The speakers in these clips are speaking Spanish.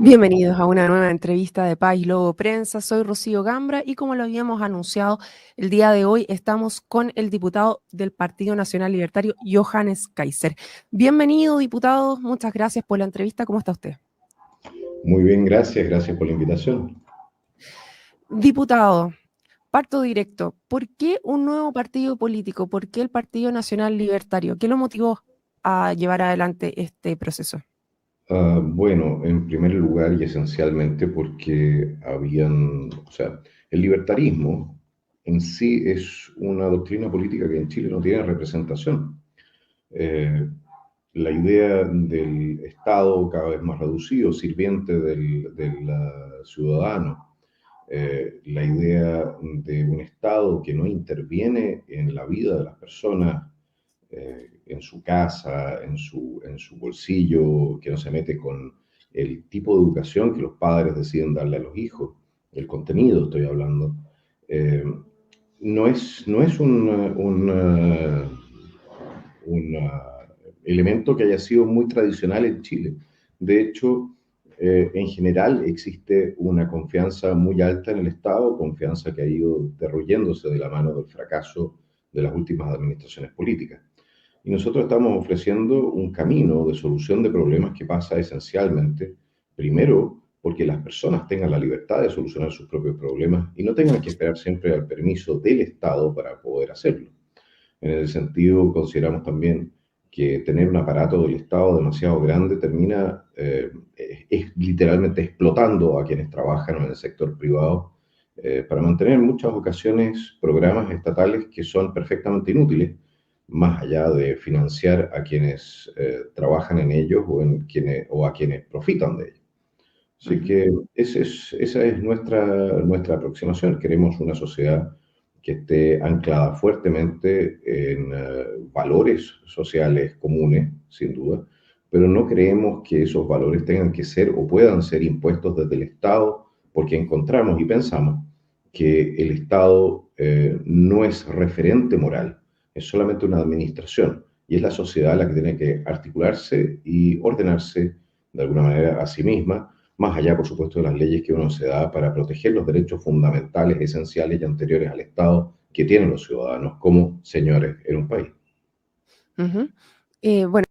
Bienvenidos a una nueva entrevista de País Lobo Prensa. Soy Rocío Gambra y como lo habíamos anunciado, el día de hoy estamos con el diputado del Partido Nacional Libertario, Johannes Kaiser. Bienvenido, diputado. Muchas gracias por la entrevista. ¿Cómo está usted? Muy bien, gracias por la invitación. Diputado, parto directo. ¿Por qué un nuevo partido político? ¿Por qué el Partido Nacional Libertario? ¿Qué lo motivó a llevar adelante este proceso? Bueno, en primer lugar y esencialmente porque el libertarismo en sí es una doctrina política que en Chile no tiene representación. Eh, la idea del Estado cada vez más reducido, sirviente del ciudadano, la idea de un Estado que no interviene en la vida de las personas, en su casa, en su bolsillo, que no se mete con el tipo de educación que los padres deciden darle a los hijos, el contenido estoy hablando, eh, no es un elemento que haya sido muy tradicional en Chile. De hecho, en general existe una confianza muy alta en el Estado, confianza que ha ido derruyéndose de la mano del fracaso de las últimas administraciones políticas. Y nosotros estamos ofreciendo un camino de solución de problemas que pasa esencialmente, primero, porque las personas tengan la libertad de solucionar sus propios problemas y no tengan que esperar siempre al permiso del Estado para poder hacerlo. En ese sentido, consideramos también que tener un aparato del Estado demasiado grande termina es literalmente explotando a quienes trabajan en el sector privado para mantener en muchas ocasiones programas estatales que son perfectamente inútiles, más allá de financiar a quienes trabajan en ellos o a quienes profitan de ellos. Así que esa es nuestra aproximación. Queremos una sociedad que esté anclada fuertemente en valores sociales comunes, sin duda, pero no creemos que esos valores tengan que ser o puedan ser impuestos desde el Estado, porque encontramos y pensamos que el Estado no es referente moral, es solamente una administración, y es la sociedad la que tiene que articularse y ordenarse de alguna manera a sí misma, más allá, por supuesto, de las leyes que uno se da para proteger los derechos fundamentales, esenciales y anteriores al Estado que tienen los ciudadanos como señores en un país. Bueno,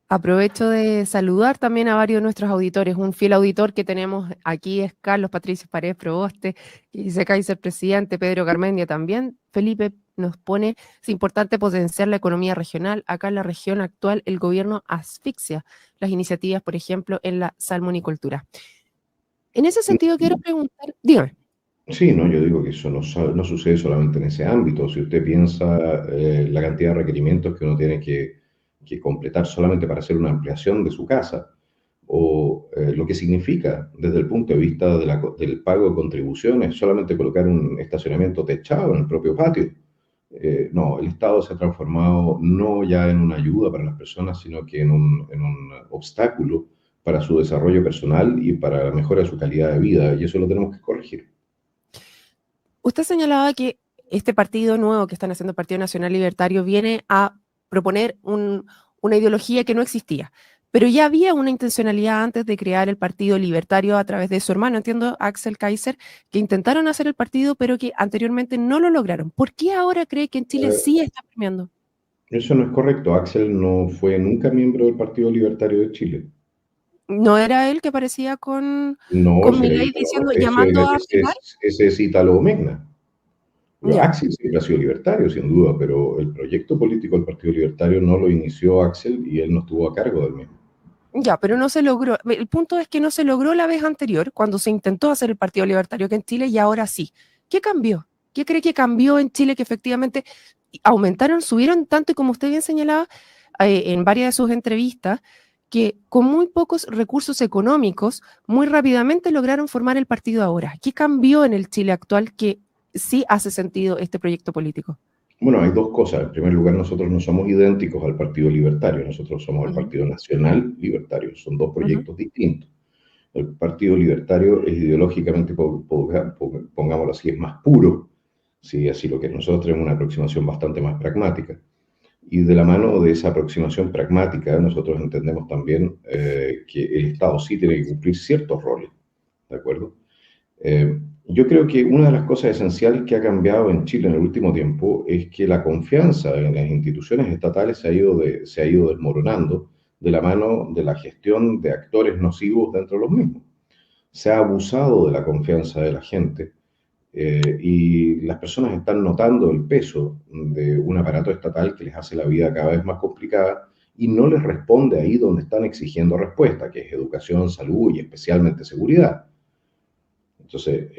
aprovecho de saludar también a varios de nuestros auditores. Un fiel auditor que tenemos aquí es Carlos Patricio Paredes Proboste, que dice Kaiser presidente, Pedro Garmendia también. Felipe nos pone, es importante potenciar la economía regional. Acá en la región actual el gobierno asfixia las iniciativas, por ejemplo, en la salmonicultura. En ese sentido quiero preguntar, dígame. Sí, no, yo digo que eso no sucede solamente en ese ámbito. Si usted piensa la cantidad de requerimientos que uno tiene que completar solamente para hacer una ampliación de su casa, o lo que significa desde el punto de vista del pago de contribuciones, solamente colocar un estacionamiento techado en el propio patio. No, el Estado se ha transformado no ya en una ayuda para las personas, sino que en un obstáculo para su desarrollo personal y para la mejora de su calidad de vida, y eso lo tenemos que corregir. Usted señalaba que este partido nuevo que están haciendo el Partido Nacional Libertario viene a proponer una ideología que no existía, pero ya había una intencionalidad antes de crear el Partido Libertario a través de su hermano, entiendo, Axel Kaiser, que intentaron hacer el partido, pero que anteriormente no lo lograron. ¿Por qué ahora cree que en Chile sí está premiando? Eso no es correcto. Axel no fue nunca miembro del Partido Libertario de Chile. ¿No era él que parecía con No, Milei diciendo, llamando a firmar? ese es Italo Megna. Ya. Axel siempre ha sido libertario, sin duda, pero el proyecto político del Partido Libertario no lo inició Axel y él no estuvo a cargo del mismo. Ya, pero no se logró. El punto es que no se logró la vez anterior, cuando se intentó hacer el Partido Libertario que en Chile, y ahora sí. ¿Qué cambió? ¿Qué cree que cambió en Chile que efectivamente aumentaron, subieron tanto y como usted bien señalaba en varias de sus entrevistas, que con muy pocos recursos económicos, muy rápidamente lograron formar el partido ahora? ¿Qué cambió en el Chile actual que sí hace sentido este proyecto político? Bueno, hay dos cosas. En primer lugar, nosotros no somos idénticos al Partido Libertario, nosotros somos el Ujú, Partido Nacional Libertario, son dos ujú. proyectos distintos. El Partido Libertario es ideológicamente, pongámoslo así, es más puro, si así lo que nosotros tenemos una aproximación bastante más pragmática. Y de la mano de esa aproximación pragmática, nosotros entendemos también que el Estado sí tiene que cumplir ciertos roles, ¿de acuerdo? Yo creo que una de las cosas esenciales que ha cambiado en Chile en el último tiempo es que la confianza en las instituciones estatales se ha ido desmoronando de la mano de la gestión de actores nocivos dentro de los mismos. Se ha abusado de la confianza de la gente y las personas están notando el peso de un aparato estatal que les hace la vida cada vez más complicada y no les responde ahí donde están exigiendo respuesta, que es educación, salud y especialmente seguridad. Entonces,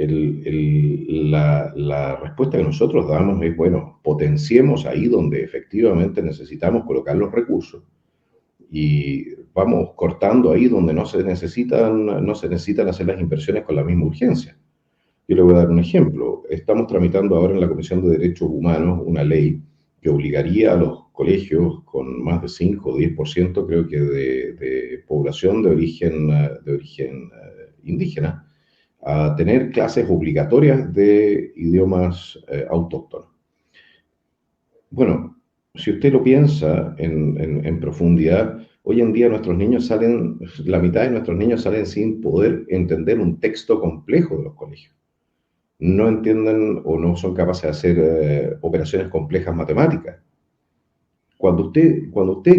la respuesta que nosotros damos es, bueno, potenciemos ahí donde efectivamente necesitamos colocar los recursos y vamos cortando ahí donde no se necesitan hacer las inversiones con la misma urgencia. Yo le voy a dar un ejemplo. Estamos tramitando ahora en la Comisión de Derechos Humanos una ley que obligaría a los colegios con más de 5 o 10%, creo que, de población de origen indígena, a tener clases obligatorias de idiomas autóctonos. Bueno, si usted lo piensa en profundidad, hoy en día nuestros niños salen, la mitad de nuestros niños salen sin poder entender un texto complejo de los colegios. No entienden o no son capaces de hacer operaciones complejas matemáticas. Cuando usted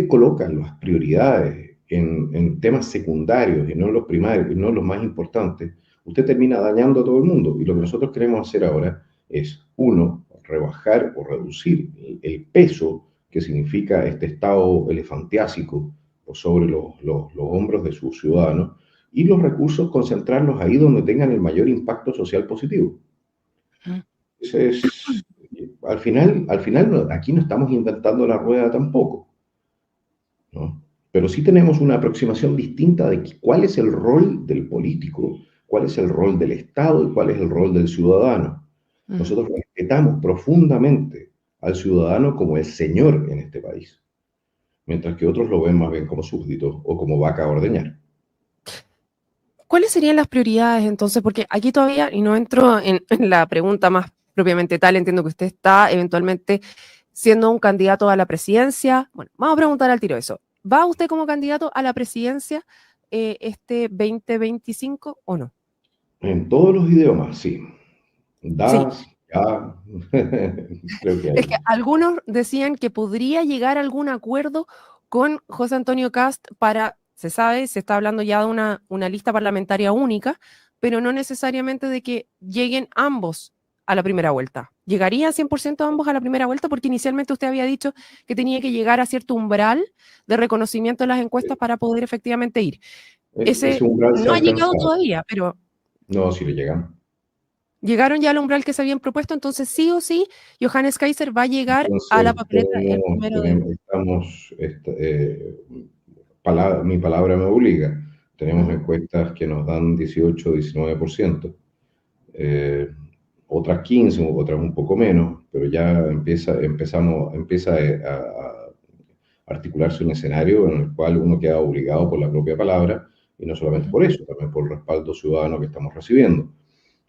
coloca las prioridades en temas secundarios y no en los primarios y no en los más importantes, usted termina dañando a todo el mundo. Y lo que nosotros queremos hacer ahora es, uno, rebajar o reducir el peso que significa este estado elefantiásico por sobre los hombros de sus ciudadanos y los recursos concentrarlos ahí donde tengan el mayor impacto social positivo. Ese es, al final aquí no estamos inventando la rueda tampoco, ¿no? Pero sí tenemos una aproximación distinta de cuál es el rol del político, cuál es el rol del Estado y cuál es el rol del ciudadano. Nosotros respetamos profundamente al ciudadano como el señor en este país, mientras que otros lo ven más bien como súbdito o como vaca a ordeñar. ¿Cuáles serían las prioridades entonces? Porque aquí todavía, y no entro en la pregunta más propiamente tal, entiendo que usted está eventualmente siendo un candidato a la presidencia. Bueno, vamos a preguntar al tiro eso. ¿Va usted como candidato a la presidencia este 2025 o no? En todos los idiomas, sí. Sí, Das, ya, creo que es que hay. algunos decían que podría llegar a algún acuerdo con José Antonio Cast para, se sabe, se está hablando ya de una lista parlamentaria única, pero no necesariamente de que lleguen ambos a la primera vuelta. ¿Llegarían 100% ambos a la primera vuelta? Porque inicialmente usted había dicho que tenía que llegar a cierto umbral de reconocimiento en las encuestas para poder efectivamente ir. Ese Ese umbral se no ha ha llegado alcanzado. todavía, pero No, si le llegamos. llegaron ya al umbral que se habían propuesto, entonces sí o sí, Johannes Kaiser va a llegar a la Entonces, papeleta el primero de... mi palabra me obliga. Tenemos Ujú. encuestas que nos dan 18, 19%, eh, otras 15, otras un poco menos, pero ya empieza a articularse un escenario en el cual uno queda obligado por la propia palabra, y no solamente Ujú. por eso, también por el respaldo ciudadano que estamos recibiendo.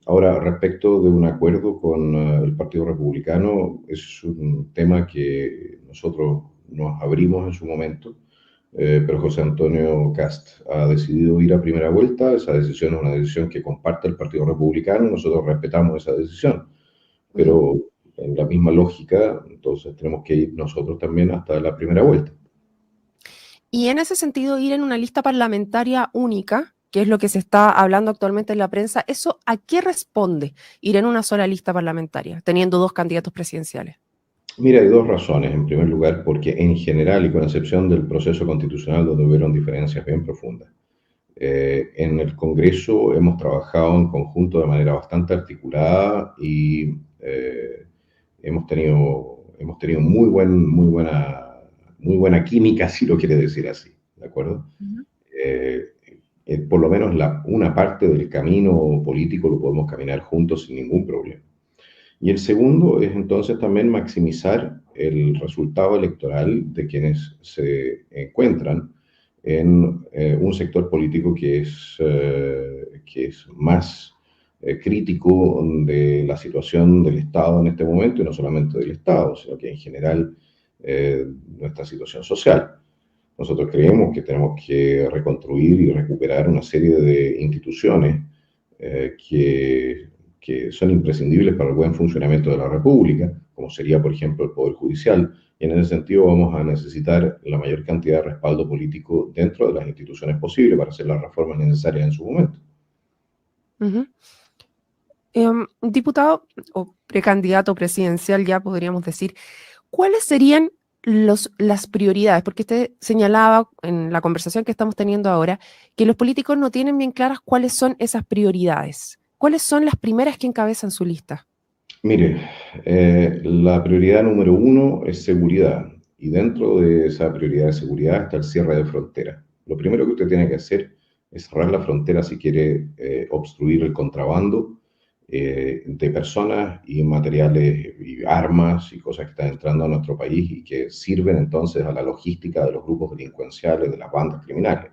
Ahora, respecto de un acuerdo con el Partido Republicano, es un tema que nosotros nos abrimos en su momento, pero José Antonio Cast ha decidido ir a primera vuelta. Esa decisión es una decisión que comparte el Partido Republicano, nosotros respetamos esa decisión, Ujú. pero en la misma lógica, entonces tenemos que ir nosotros también hasta la primera vuelta. Y en ese sentido, ir en una lista parlamentaria única, que es lo que se está hablando actualmente en la prensa, ¿eso a qué responde ir en una sola lista parlamentaria, teniendo dos candidatos presidenciales? Mira, hay dos razones. En primer lugar, porque en general, y con excepción del proceso constitucional donde hubieron diferencias bien profundas, en el Congreso hemos trabajado en conjunto de manera bastante articulada y hemos tenido muy buena química, si lo quiere decir así, ¿de acuerdo? Ujú. Eh, por lo menos una parte del camino político lo podemos caminar juntos sin ningún problema. Y el segundo es entonces también maximizar el resultado electoral de quienes se encuentran en un sector político que es más crítico de la situación del Estado en este momento, y no solamente del Estado, sino que en general nuestra situación social. Nosotros creemos que tenemos que reconstruir y recuperar una serie de instituciones que son imprescindibles para el buen funcionamiento de la República, como sería, por ejemplo, el Poder Judicial, y en ese sentido vamos a necesitar la mayor cantidad de respaldo político dentro de las instituciones posible para hacer las reformas necesarias en su momento. Ujú. Diputado o precandidato presidencial, ya podríamos decir, ¿cuáles serían las prioridades? Porque usted señalaba en la conversación que estamos teniendo ahora que los políticos no tienen bien claras cuáles son esas prioridades. ¿Cuáles son las primeras que encabezan su lista? Mire, la prioridad número uno es seguridad, y dentro de esa prioridad de seguridad está el cierre de fronteras. Lo primero que usted tiene que hacer es cerrar la frontera si quiere obstruir el contrabando de personas y materiales y armas y cosas que están entrando a nuestro país y que sirven entonces a la logística de los grupos delincuenciales, de las bandas criminales.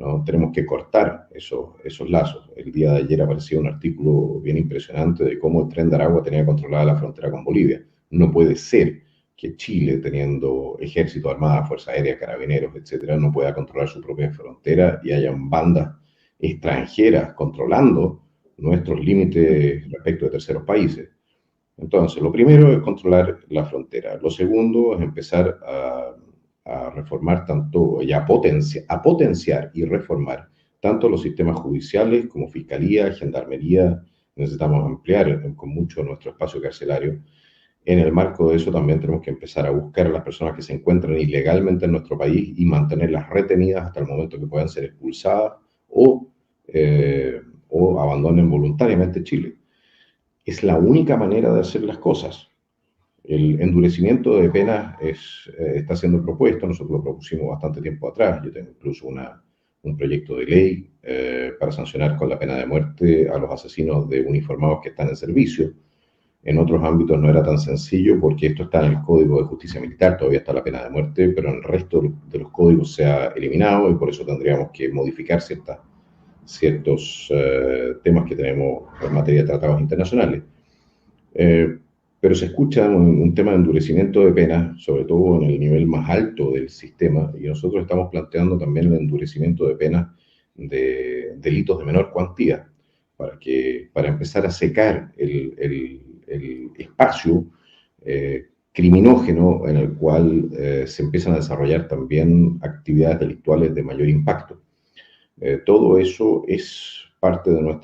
¿No? Tenemos que cortar esos lazos. El día de ayer aparecía un artículo bien impresionante de cómo el Tren de Aragua tenía controlada la frontera con Bolivia. No puede ser que Chile, teniendo ejército, armada, fuerza aérea, carabineros, etcétera, no pueda controlar su propia frontera y hayan bandas extranjeras controlando nuestros límites respecto de terceros países. Entonces, lo primero es controlar la frontera. Lo segundo es empezar a reformar tanto y a potenciar y reformar tanto los sistemas judiciales como fiscalía, gendarmería. Necesitamos ampliar con mucho nuestro espacio carcelario. En el marco de eso también tenemos que empezar a buscar a las personas que se encuentran ilegalmente en nuestro país y mantenerlas retenidas hasta el momento que puedan ser expulsadas o, o abandonen voluntariamente Chile. Es la única manera de hacer las cosas. El endurecimiento de penas está siendo propuesto, nosotros lo propusimos bastante tiempo atrás, yo tengo incluso un proyecto de ley para sancionar con la pena de muerte a los asesinos de uniformados que están en servicio. En otros ámbitos no era tan sencillo porque esto está en el Código de Justicia Militar, todavía está la pena de muerte, pero en el resto de los códigos se ha eliminado y por eso tendríamos que modificar ciertos temas que tenemos en materia de tratados internacionales. Pero se escucha un tema de endurecimiento de penas, sobre todo en el nivel más alto del sistema, y nosotros estamos planteando también el endurecimiento de penas de delitos de menor cuantía, para empezar a secar el espacio criminógeno en el cual se empiezan a desarrollar también actividades delictuales de mayor impacto. Todo eso es parte de los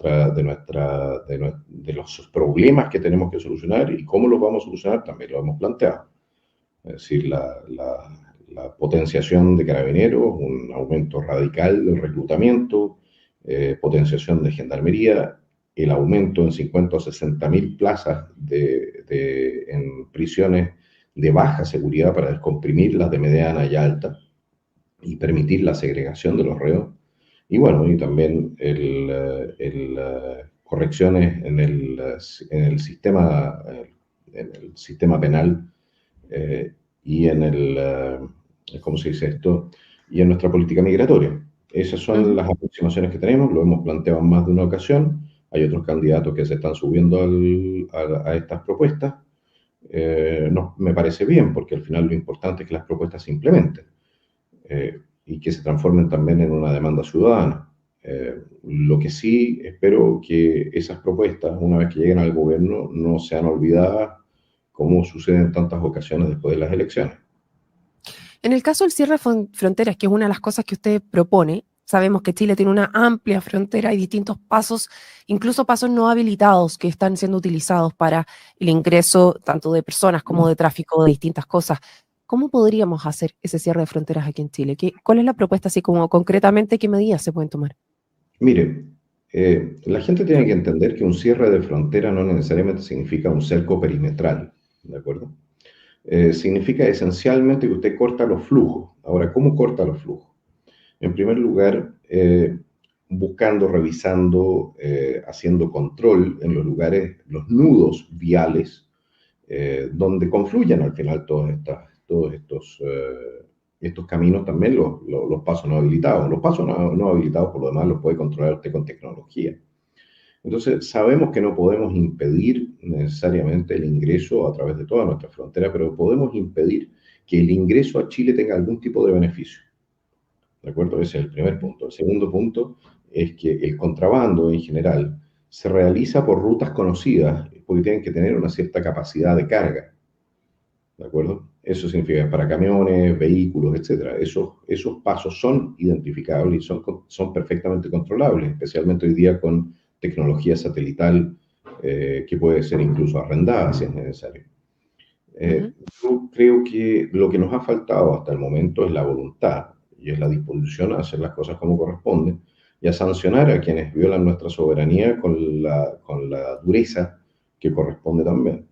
problemas que tenemos que solucionar y cómo los vamos a solucionar también lo hemos planteado. Es decir, la potenciación de carabineros, un aumento radical del reclutamiento, potenciación de gendarmería, el aumento en 50 o 60 mil plazas en prisiones de baja seguridad para descomprimir las de mediana y alta y permitir la segregación de los reos. Y bueno, y también correcciones en el sistema penal y ¿cómo se dice esto? Y en nuestra política migratoria. Esas son las aproximaciones que tenemos, lo hemos planteado en más de una ocasión. Hay otros candidatos que se están subiendo a estas propuestas. No, me parece bien, porque al final lo importante es que las propuestas se implementen. Y que se transformen también en una demanda ciudadana. Lo que sí espero que esas propuestas, una vez que lleguen al gobierno, no sean olvidadas como sucede en tantas ocasiones después de las elecciones. En el caso del cierre de fronteras, que es una de las cosas que usted propone, sabemos que Chile tiene una amplia frontera y distintos pasos, incluso pasos no habilitados que están siendo utilizados para el ingreso tanto de personas como de tráfico de distintas cosas. ¿Cómo podríamos hacer ese cierre de fronteras aquí en Chile? ¿Cuál es la propuesta, así como concretamente, qué medidas se pueden tomar? Mire, la gente tiene que entender que un cierre de frontera no necesariamente significa un cerco perimetral, ¿de acuerdo? Significa esencialmente que usted corta los flujos. Ahora, ¿cómo corta los flujos? En primer lugar, buscando, revisando, haciendo control en los lugares, los nudos viales, donde confluyen al final todos estos caminos, también los pasos no habilitados. Los pasos no habilitados, por lo demás, los puede controlar usted con tecnología. Entonces, sabemos que no podemos impedir necesariamente el ingreso a través de toda nuestra frontera, pero podemos impedir que el ingreso a Chile tenga algún tipo de beneficio. ¿De acuerdo? Ese es el primer punto. El segundo punto es que el contrabando en general se realiza por rutas conocidas, porque tienen que tener una cierta capacidad de carga. ¿De acuerdo? Eso significa para camiones, vehículos, etcétera. Esos pasos son identificables y son perfectamente controlables, especialmente hoy día con tecnología satelital que puede ser incluso arrendada si es necesario. Yo creo que lo que nos ha faltado hasta el momento es la voluntad y es la disposición a hacer las cosas como corresponden y a sancionar a quienes violan nuestra soberanía con la dureza que corresponde también.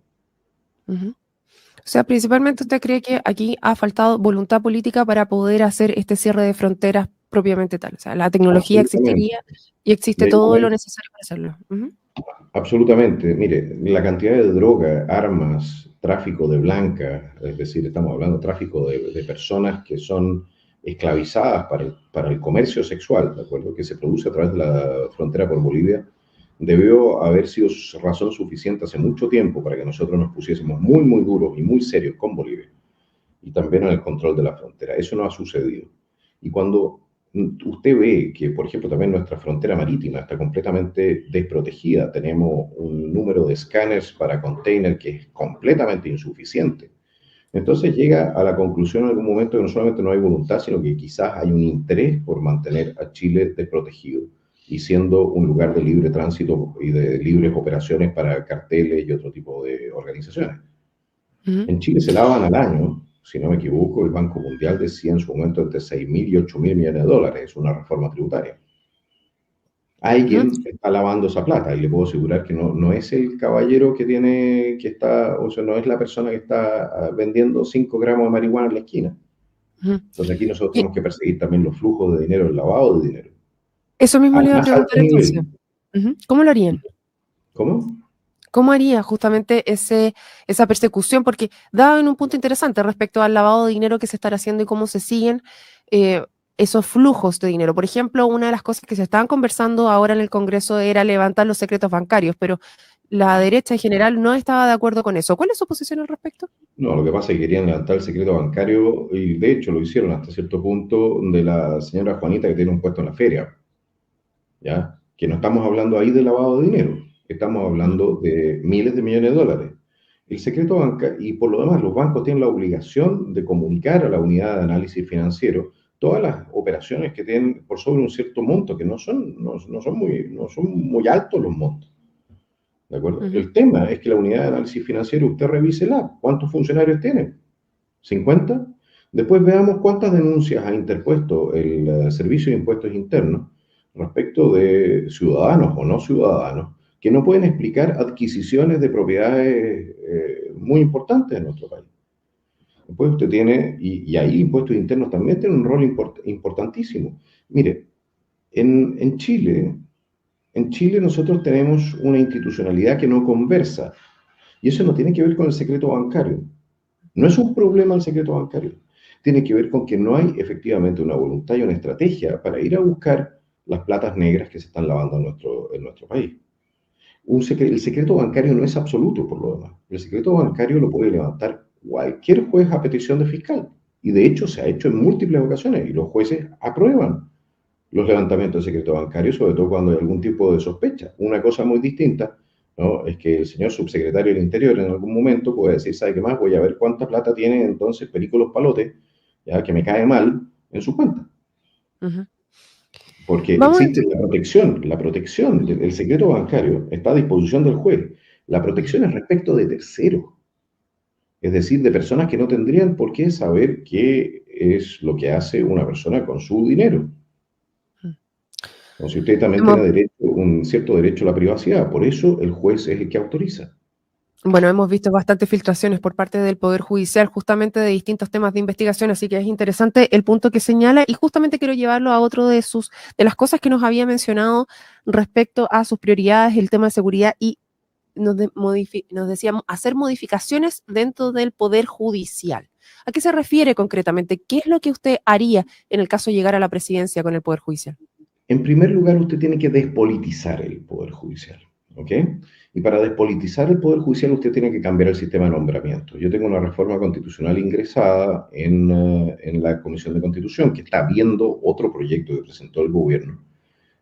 O sea, principalmente usted cree que aquí ha faltado voluntad política para poder hacer este cierre de fronteras propiamente tal. O sea, la tecnología existiría y existe todo lo necesario para hacerlo. Absolutamente. Mire, la cantidad de droga, armas, tráfico de blancas, es decir, estamos hablando de tráfico de personas que son esclavizadas para el comercio sexual, ¿de acuerdo? Que se produce a través de la frontera por Bolivia, debió haber sido razón suficiente hace mucho tiempo para que nosotros nos pusiésemos muy, muy duros y muy serios con Bolivia y también en el control de la frontera. Eso no ha sucedido. Y cuando usted ve que, por ejemplo, también nuestra frontera marítima está completamente desprotegida, tenemos un número de escáneres para container que es completamente insuficiente. Entonces llega a la conclusión en algún momento que no solamente no hay voluntad, sino que quizás hay un interés por mantener a Chile desprotegido y siendo un lugar de libre tránsito y de libres operaciones para carteles y otro tipo de organizaciones. En Chile se lavan al año, si no me equivoco, el Banco Mundial decía en su momento entre 6.000 y 8.000 millones de dólares, es una reforma tributaria. Alguien está lavando esa plata y le puedo asegurar que no es el caballero o sea, no es la persona que está vendiendo 5 gramos de marihuana en la esquina. Entonces aquí nosotros tenemos que perseguir también los flujos de dinero, el lavado de dinero. Eso mismo le iba a Al más alto preguntar entonces. nivel. ¿Cómo lo harían? ¿Cómo? ¿Cómo haría justamente esa persecución? Porque daba en un punto interesante respecto al lavado de dinero que se está haciendo y cómo se siguen esos flujos de dinero. Por ejemplo, una de las cosas que se estaban conversando ahora en el Congreso era levantar los secretos bancarios, pero la derecha en general no estaba de acuerdo con eso. ¿Cuál es su posición al respecto? No, lo que pasa es que querían levantar el secreto bancario y de hecho lo hicieron hasta cierto punto de la señora Juanita que tiene un puesto en la feria, ¿ya? Que no estamos hablando ahí de lavado de dinero, estamos hablando de miles de millones de dólares. El secreto bancario, y por lo demás, los bancos tienen la obligación de comunicar a la unidad de análisis financiero todas las operaciones que tienen por sobre un cierto monto, que no son muy altos los montos. ¿De acuerdo? El tema es que la unidad de análisis financiero, usted revísela, ¿cuántos funcionarios tienen? ¿50? Después veamos cuántas denuncias ha interpuesto el Servicio de Impuestos Internos respecto de ciudadanos o no ciudadanos que no pueden explicar adquisiciones de propiedades muy importantes en nuestro país. Después usted tiene, y ahí impuestos internos también tienen un rol importantísimo. Mire, en Chile nosotros tenemos una institucionalidad que no conversa, y eso no tiene que ver con el secreto bancario. No es un problema el secreto bancario. Tiene que ver con que no hay efectivamente una voluntad y una estrategia para ir a buscar las platas negras que se están lavando en nuestro país. El secreto bancario no es absoluto, por lo demás. El secreto bancario lo puede levantar cualquier juez a petición de fiscal. Y de hecho se ha hecho en múltiples ocasiones y los jueces aprueban los levantamientos de secreto bancario, sobre todo cuando hay algún tipo de sospecha. Una cosa muy distinta, ¿no?, es que el señor subsecretario del Interior en algún momento puede decir, ¿sabe qué más? Voy a ver cuánta plata tiene entonces Perico Los Palotes, ya que me cae mal, en su cuenta. Porque existe la protección del secreto bancario está a disposición del juez. La protección es respecto de terceros, es decir, de personas que no tendrían por qué saber qué es lo que hace una persona con su dinero. Entonces usted también tiene un cierto derecho a la privacidad, por eso el juez es el que autoriza. Bueno, hemos visto bastantes filtraciones por parte del Poder Judicial justamente de distintos temas de investigación, así que es interesante el punto que señala y justamente quiero llevarlo a otro de las cosas que nos había mencionado respecto a sus prioridades, el tema de seguridad y nos decíamos hacer modificaciones dentro del Poder Judicial. ¿A qué se refiere concretamente? ¿Qué es lo que usted haría en el caso de llegar a la presidencia con el Poder Judicial? En primer lugar, usted tiene que despolitizar el Poder Judicial. ¿ok? Y para despolitizar el Poder Judicial usted tiene que cambiar el sistema de nombramiento. Yo tengo una reforma constitucional ingresada en la Comisión de Constitución que está viendo otro proyecto que presentó el gobierno,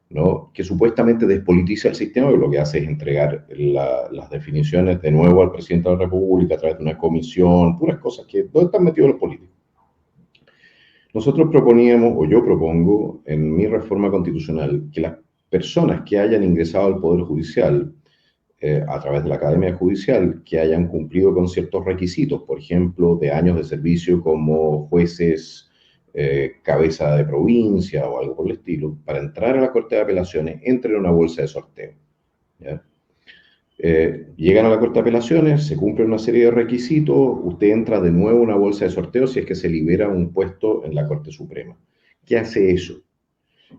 ¿no? Que supuestamente despolitiza el sistema, y lo que hace es entregar las definiciones de nuevo al presidente de la República a través de una comisión, puras cosas que no están metidos los políticos. Nosotros proponíamos, o yo propongo, en mi reforma constitucional, que las personas que hayan ingresado al Poder Judicial a través de la Academia Judicial, que hayan cumplido con ciertos requisitos, por ejemplo, de años de servicio como jueces, cabeza de provincia o algo por el estilo, para entrar a la Corte de Apelaciones, entren en una bolsa de sorteo. ¿Ya? Llegan a la Corte de Apelaciones, se cumplen una serie de requisitos, usted entra de nuevo a una bolsa de sorteo si es que se libera un puesto en la Corte Suprema. ¿Qué hace eso?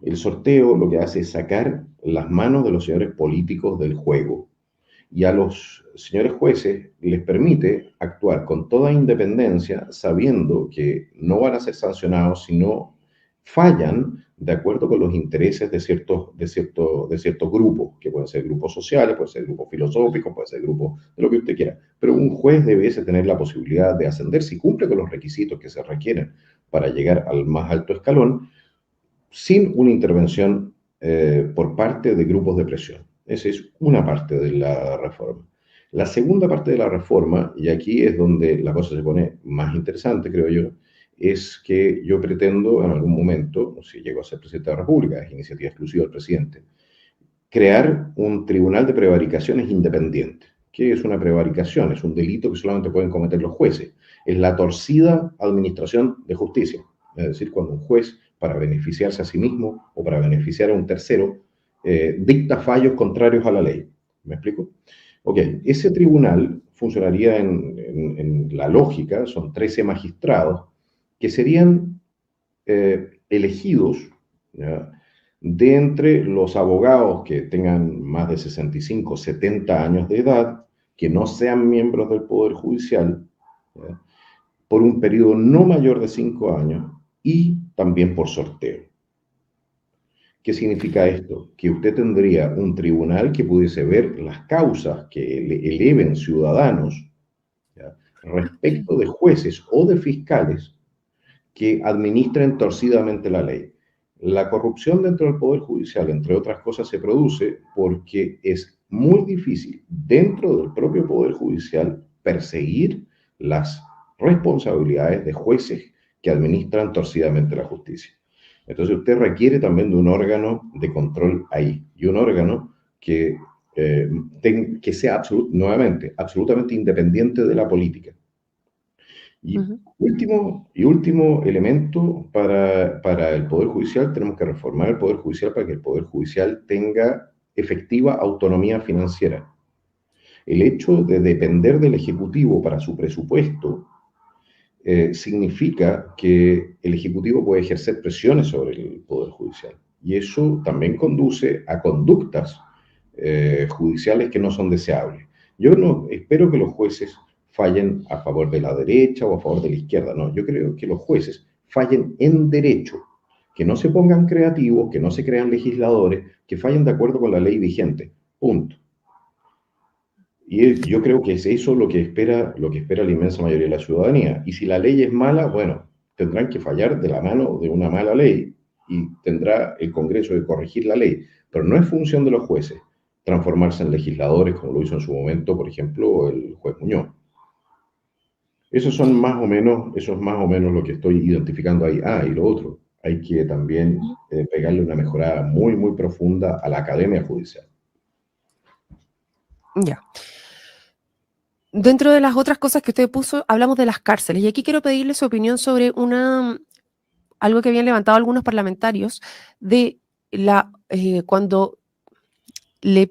El sorteo lo que hace es sacar las manos de los señores políticos del juego y a los señores jueces les permite actuar con toda independencia sabiendo que no van a ser sancionados si no fallan de acuerdo con los intereses de ciertos grupos, que pueden ser grupos sociales, pueden ser grupos filosóficos, pueden ser grupos de lo que usted quiera. Pero un juez debe tener la posibilidad de ascender si cumple con los requisitos que se requieren para llegar al más alto escalón sin una intervención por parte de grupos de presión. Esa es una parte de la reforma. La segunda parte de la reforma, y aquí es donde la cosa se pone más interesante, creo yo, es que yo pretendo en algún momento, si llego a ser presidente de la República, es iniciativa exclusiva del presidente, crear un tribunal de prevaricaciones independiente. ¿Qué es una prevaricación? Es un delito que solamente pueden cometer los jueces. Es la torcida administración de justicia. Es decir, cuando un juez, para beneficiarse a sí mismo o para beneficiar a un tercero, dicta fallos contrarios a la ley. ¿Me explico? Ok, ese tribunal funcionaría en la lógica, son 13 magistrados que serían elegidos, ¿ya?, de entre los abogados que tengan más de 65, 70 años de edad, que no sean miembros del Poder Judicial, ¿ya?, por un periodo no mayor de 5 años y también por sorteo. ¿Qué significa esto? Que usted tendría un tribunal que pudiese ver las causas que eleven ciudadanos, ¿ya?, respecto de jueces o de fiscales que administren torcidamente la ley. La corrupción dentro del Poder Judicial, entre otras cosas, se produce porque es muy difícil dentro del propio Poder Judicial perseguir las responsabilidades de jueces que administran torcidamente la justicia. Entonces usted requiere también de un órgano de control ahí y un órgano que sea nuevamente absolutamente independiente de la política. Y último elemento para el Poder Judicial, tenemos que reformar el Poder Judicial para que el Poder Judicial tenga efectiva autonomía financiera. El hecho de depender del Ejecutivo para su presupuesto significa que el Ejecutivo puede ejercer presiones sobre el Poder Judicial. Y eso también conduce a conductas judiciales que no son deseables. Yo no espero que los jueces fallen a favor de la derecha o a favor de la izquierda, no, yo creo que los jueces fallen en derecho, que no se pongan creativos, que no se crean legisladores, que fallen de acuerdo con la ley vigente, punto. Y yo creo que es eso lo que espera la inmensa mayoría de la ciudadanía. Y si la ley es mala, bueno, tendrán que fallar de la mano de una mala ley y tendrá el Congreso de corregir la ley, pero no es función de los jueces transformarse en legisladores, como lo hizo en su momento, por ejemplo, el juez Muñoz. Eso es más o menos lo que estoy identificando ahí. Ah, y lo otro, hay que también pegarle una mejorada muy, muy profunda a la Academia Judicial. Ya. Dentro de las otras cosas que usted puso, hablamos de las cárceles. Y aquí quiero pedirle su opinión sobre algo que habían levantado algunos parlamentarios, de cuando le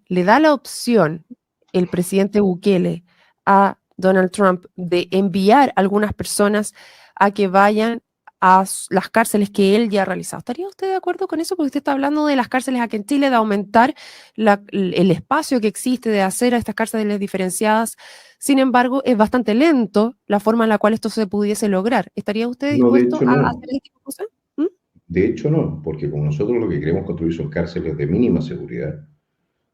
da la opción el presidente Bukele a Donald Trump de enviar a algunas personas a que vayan a las cárceles que él ya ha realizado. ¿Estaría usted de acuerdo con eso? Porque usted está hablando de las cárceles aquí en Chile, de aumentar el espacio que existe, de hacer a estas cárceles diferenciadas. Sin embargo, es bastante lento la forma en la cual esto se pudiese lograr. ¿Estaría usted dispuesto a hacer este tipo de cosas? De hecho, no, porque como nosotros lo que queremos construir son cárceles de mínima seguridad,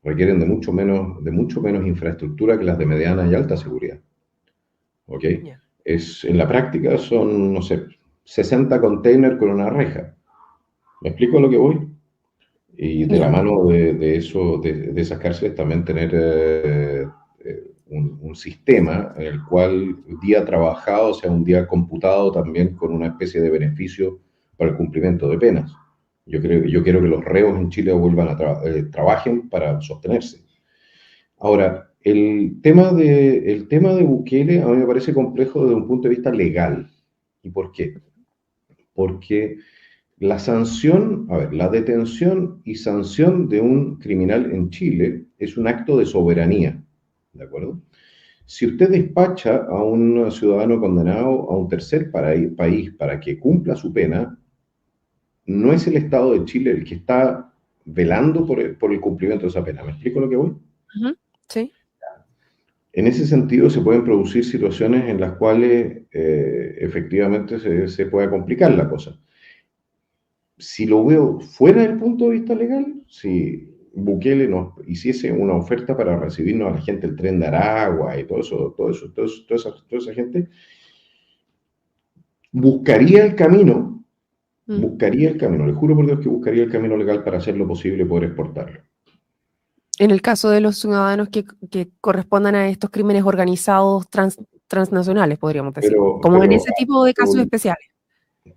requieren de mucho menos infraestructura que las de mediana y alta seguridad. ¿Ok? Ya. En la práctica son, no sé, 60 containers con una reja. ¿Me explico a lo que voy? Y de la Ya. mano de eso, de esas cárceles, también tener un sistema en el cual el día trabajado sea un día computado también con una especie de beneficio para el cumplimiento de penas. Yo quiero que los reos en Chile vuelvan a trabajen para sostenerse. Ahora, el tema de Bukele a mí me parece complejo desde un punto de vista legal. ¿Y por qué? Porque la sanción, a ver, la detención y sanción de un criminal en Chile es un acto de soberanía, ¿de acuerdo? Si usted despacha a un ciudadano condenado a un tercer país para que cumpla su pena, no es el Estado de Chile el que está velando por el cumplimiento de esa pena. ¿Me explico lo que voy? Ujú. Sí. En ese sentido, se pueden producir situaciones en las cuales efectivamente se pueda complicar la cosa. Si lo veo fuera del punto de vista legal, si Bukele nos hiciese una oferta para recibirnos a la gente del Tren de Aragua y toda esa gente, buscaría el camino, Mm. le juro por Dios que buscaría el camino legal para hacer lo posible poder exportarlo. En el caso de los ciudadanos que correspondan a estos crímenes organizados transnacionales, podríamos decir, Pero, como en pero, ese tipo de casos especiales.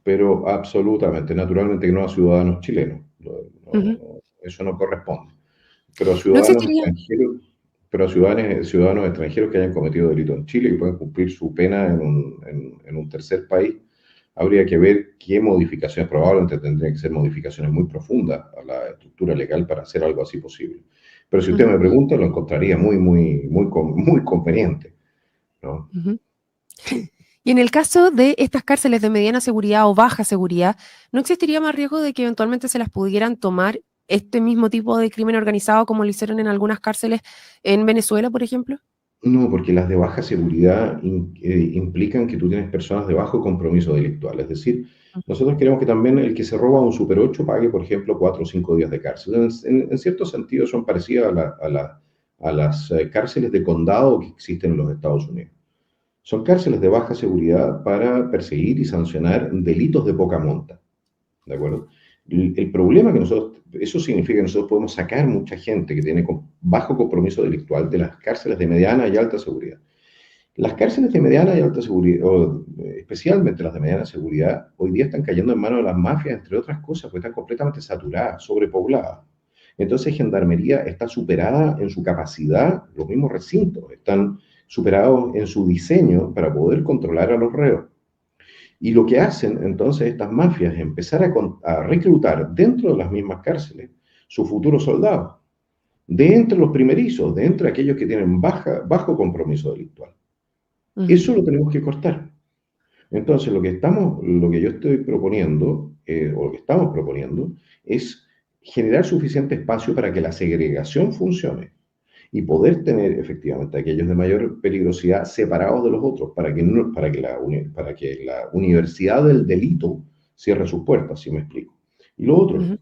pero absolutamente, naturalmente que no a ciudadanos chilenos. Ujú. Eso no corresponde. Pero a No ciudadanos existiría. extranjeros, pero a ciudadanos extranjeros que hayan cometido delito en Chile y pueden cumplir su pena en un tercer país, habría que ver qué modificaciones, probablemente tendrían que ser modificaciones muy profundas a la estructura legal para hacer algo así posible. Pero si usted Ujú, me pregunta, lo encontraría muy conveniente, ¿no? ujú. Y en el caso de estas cárceles de mediana seguridad o baja seguridad, ¿no existiría más riesgo de que eventualmente se las pudieran tomar este mismo tipo de crimen organizado como lo hicieron en algunas cárceles en Venezuela, por ejemplo? No, porque las de baja seguridad implican que tú tienes personas de bajo compromiso delictual. Es decir, nosotros queremos que también el que se roba un Super 8 pague, por ejemplo, 4 o 5 días de cárcel. En cierto sentido son parecidas a las cárceles de condado que existen en los Estados Unidos. Son cárceles de baja seguridad para perseguir y sancionar delitos de poca monta. ¿De acuerdo? El problema que eso significa que nosotros podemos sacar mucha gente que tiene bajo compromiso delictual de las cárceles de mediana y alta seguridad. Las cárceles de mediana y alta seguridad, o especialmente las de mediana seguridad, hoy día están cayendo en manos de las mafias, entre otras cosas, porque están completamente saturadas, sobrepobladas. Entonces, Gendarmería está superada en su capacidad, los mismos recintos están superados en su diseño para poder controlar a los reos. Y lo que hacen entonces estas mafias es empezar a reclutar dentro de las mismas cárceles sus futuros soldados, de entre los primerizos, de entre aquellos que tienen bajo compromiso delictual. Ujú. Eso lo tenemos que cortar. Entonces, lo que yo estoy proponiendo, o lo que estamos proponiendo, es generar suficiente espacio para que la segregación funcione y poder tener efectivamente aquellos de mayor peligrosidad separados de los otros para que, no, para que la universidad del delito cierre sus puertas, si me explico. Y lo otro, Ujú.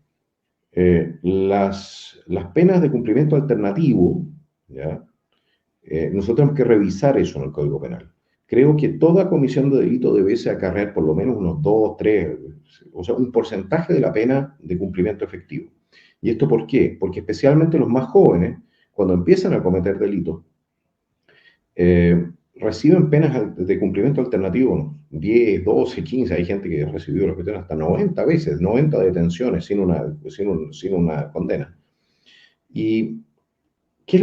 las penas de cumplimiento alternativo, ¿ya? Nosotros tenemos que revisar eso en el Código Penal. Creo que toda comisión de delito debe acarrear por lo menos unos 2, 3, o sea, un porcentaje de la pena de cumplimiento efectivo. ¿Y esto por qué? Porque especialmente los más jóvenes, cuando empiezan a cometer delitos, reciben penas de cumplimiento alternativo, ¿no? 10, 12, 15, hay gente que ha recibido las cuestiones hasta 90 veces, 90 detenciones sin una condena. ¿Y qué es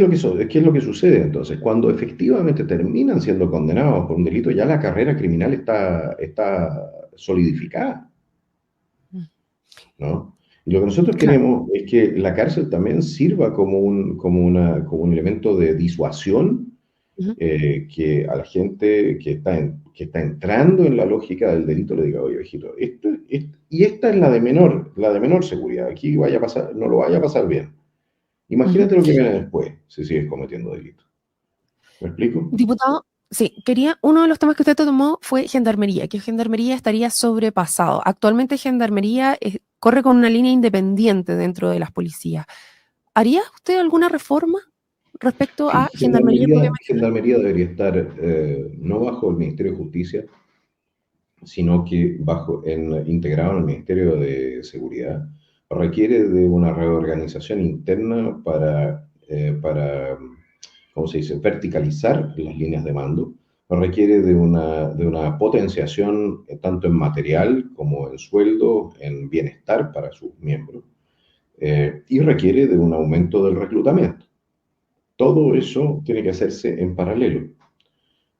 lo que sucede entonces? Cuando efectivamente terminan siendo condenados por un delito, ya la carrera criminal está solidificada, Mm. ¿no? Y lo que nosotros Claro. queremos es que la cárcel también sirva como un elemento de disuasión Ujú. que a la gente que está entrando en la lógica del delito le diga, oye, viejito, y esta es la de menor seguridad, aquí vaya a pasar, no lo vaya a pasar bien. Ujú. Imagínate lo que viene después si sigues cometiendo delitos. ¿Me explico? Diputado, sí, uno de los temas que usted tomó fue Gendarmería, que Gendarmería estaría sobrepasado. Actualmente Gendarmería corre con una línea independiente dentro de las policías. ¿Haría usted alguna reforma respecto Sí, a Gendarmería propiamente tal? Gendarmería debería estar no bajo el Ministerio de Justicia, sino que integrado en el Ministerio de Seguridad. Requiere de una reorganización interna para, ¿cómo se dice?, verticalizar las líneas de mando. Requiere de una potenciación tanto en material como en sueldo, en bienestar para sus miembros, y requiere de un aumento del reclutamiento. Todo eso tiene que hacerse en paralelo,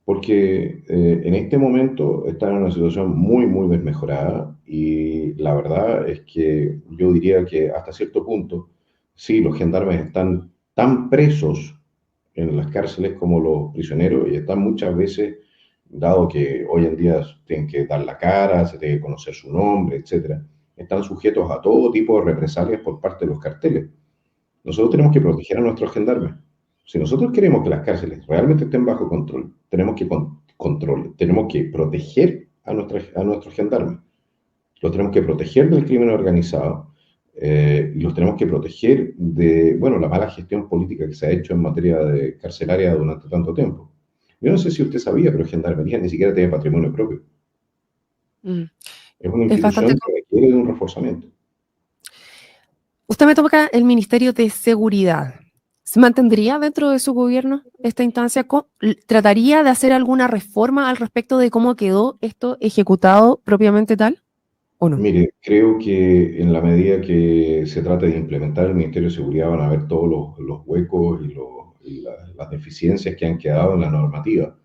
porque en este momento está en una situación muy, muy desmejorada y la verdad es que yo diría que hasta cierto punto, sí, los gendarmes están tan presos en las cárceles como los prisioneros y están muchas veces, dado que hoy en día tienen que dar la cara, se tiene que conocer su nombre, etcétera, están sujetos a todo tipo de represalias por parte de los carteles. Nosotros tenemos que proteger a nuestros gendarmes. Si nosotros queremos que las cárceles realmente estén bajo control, tenemos que tenemos que proteger a nuestros gendarmes. Los tenemos que proteger del crimen organizado y los tenemos que proteger de, bueno, la mala gestión política que se ha hecho en materia de carcelaria durante tanto tiempo. Yo no sé si usted sabía, pero Gendarmería ni siquiera tiene patrimonio propio. Mm, Es una Es bastante... institución que requiere de un reforzamiento. Usted me toca el Ministerio de Seguridad. ¿Se mantendría dentro de su gobierno esta instancia? ¿Trataría de hacer alguna reforma al respecto de cómo quedó esto ejecutado propiamente tal o no? Mire, creo que en la medida que se trate de implementar el Ministerio de Seguridad van a haber todos los huecos y las deficiencias que han quedado en la normativa.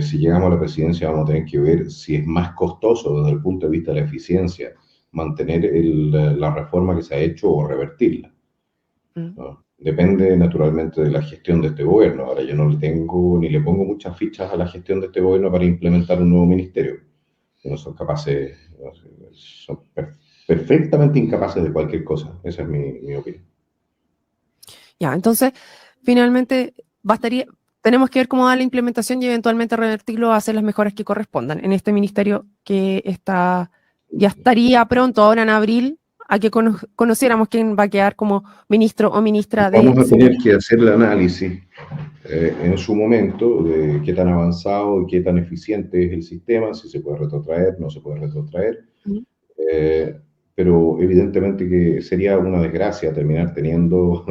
Si llegamos a la presidencia vamos a tener que ver si es más costoso desde el punto de vista de la eficiencia mantener la reforma que se ha hecho o revertirla, Mm. ¿no? Depende naturalmente de la gestión de este gobierno. Ahora yo no le tengo ni le pongo muchas fichas a la gestión de este gobierno para implementar un nuevo ministerio. No son capaces, son perfectamente incapaces de cualquier cosa. Esa es mi opinión. Ya, entonces, finalmente, tenemos que ver cómo va la implementación y eventualmente revertirlo a hacer las mejoras que correspondan en este ministerio que ya estaría pronto, ahora en abril, a que conociéramos quién va a quedar como ministro o ministra de Vamos a tener Seguridad. que hacer el análisis en su momento de qué tan avanzado y qué tan eficiente es el sistema, si se puede retrotraer, no se puede retrotraer. Ujú. Eh, pero evidentemente que sería una desgracia terminar teniendo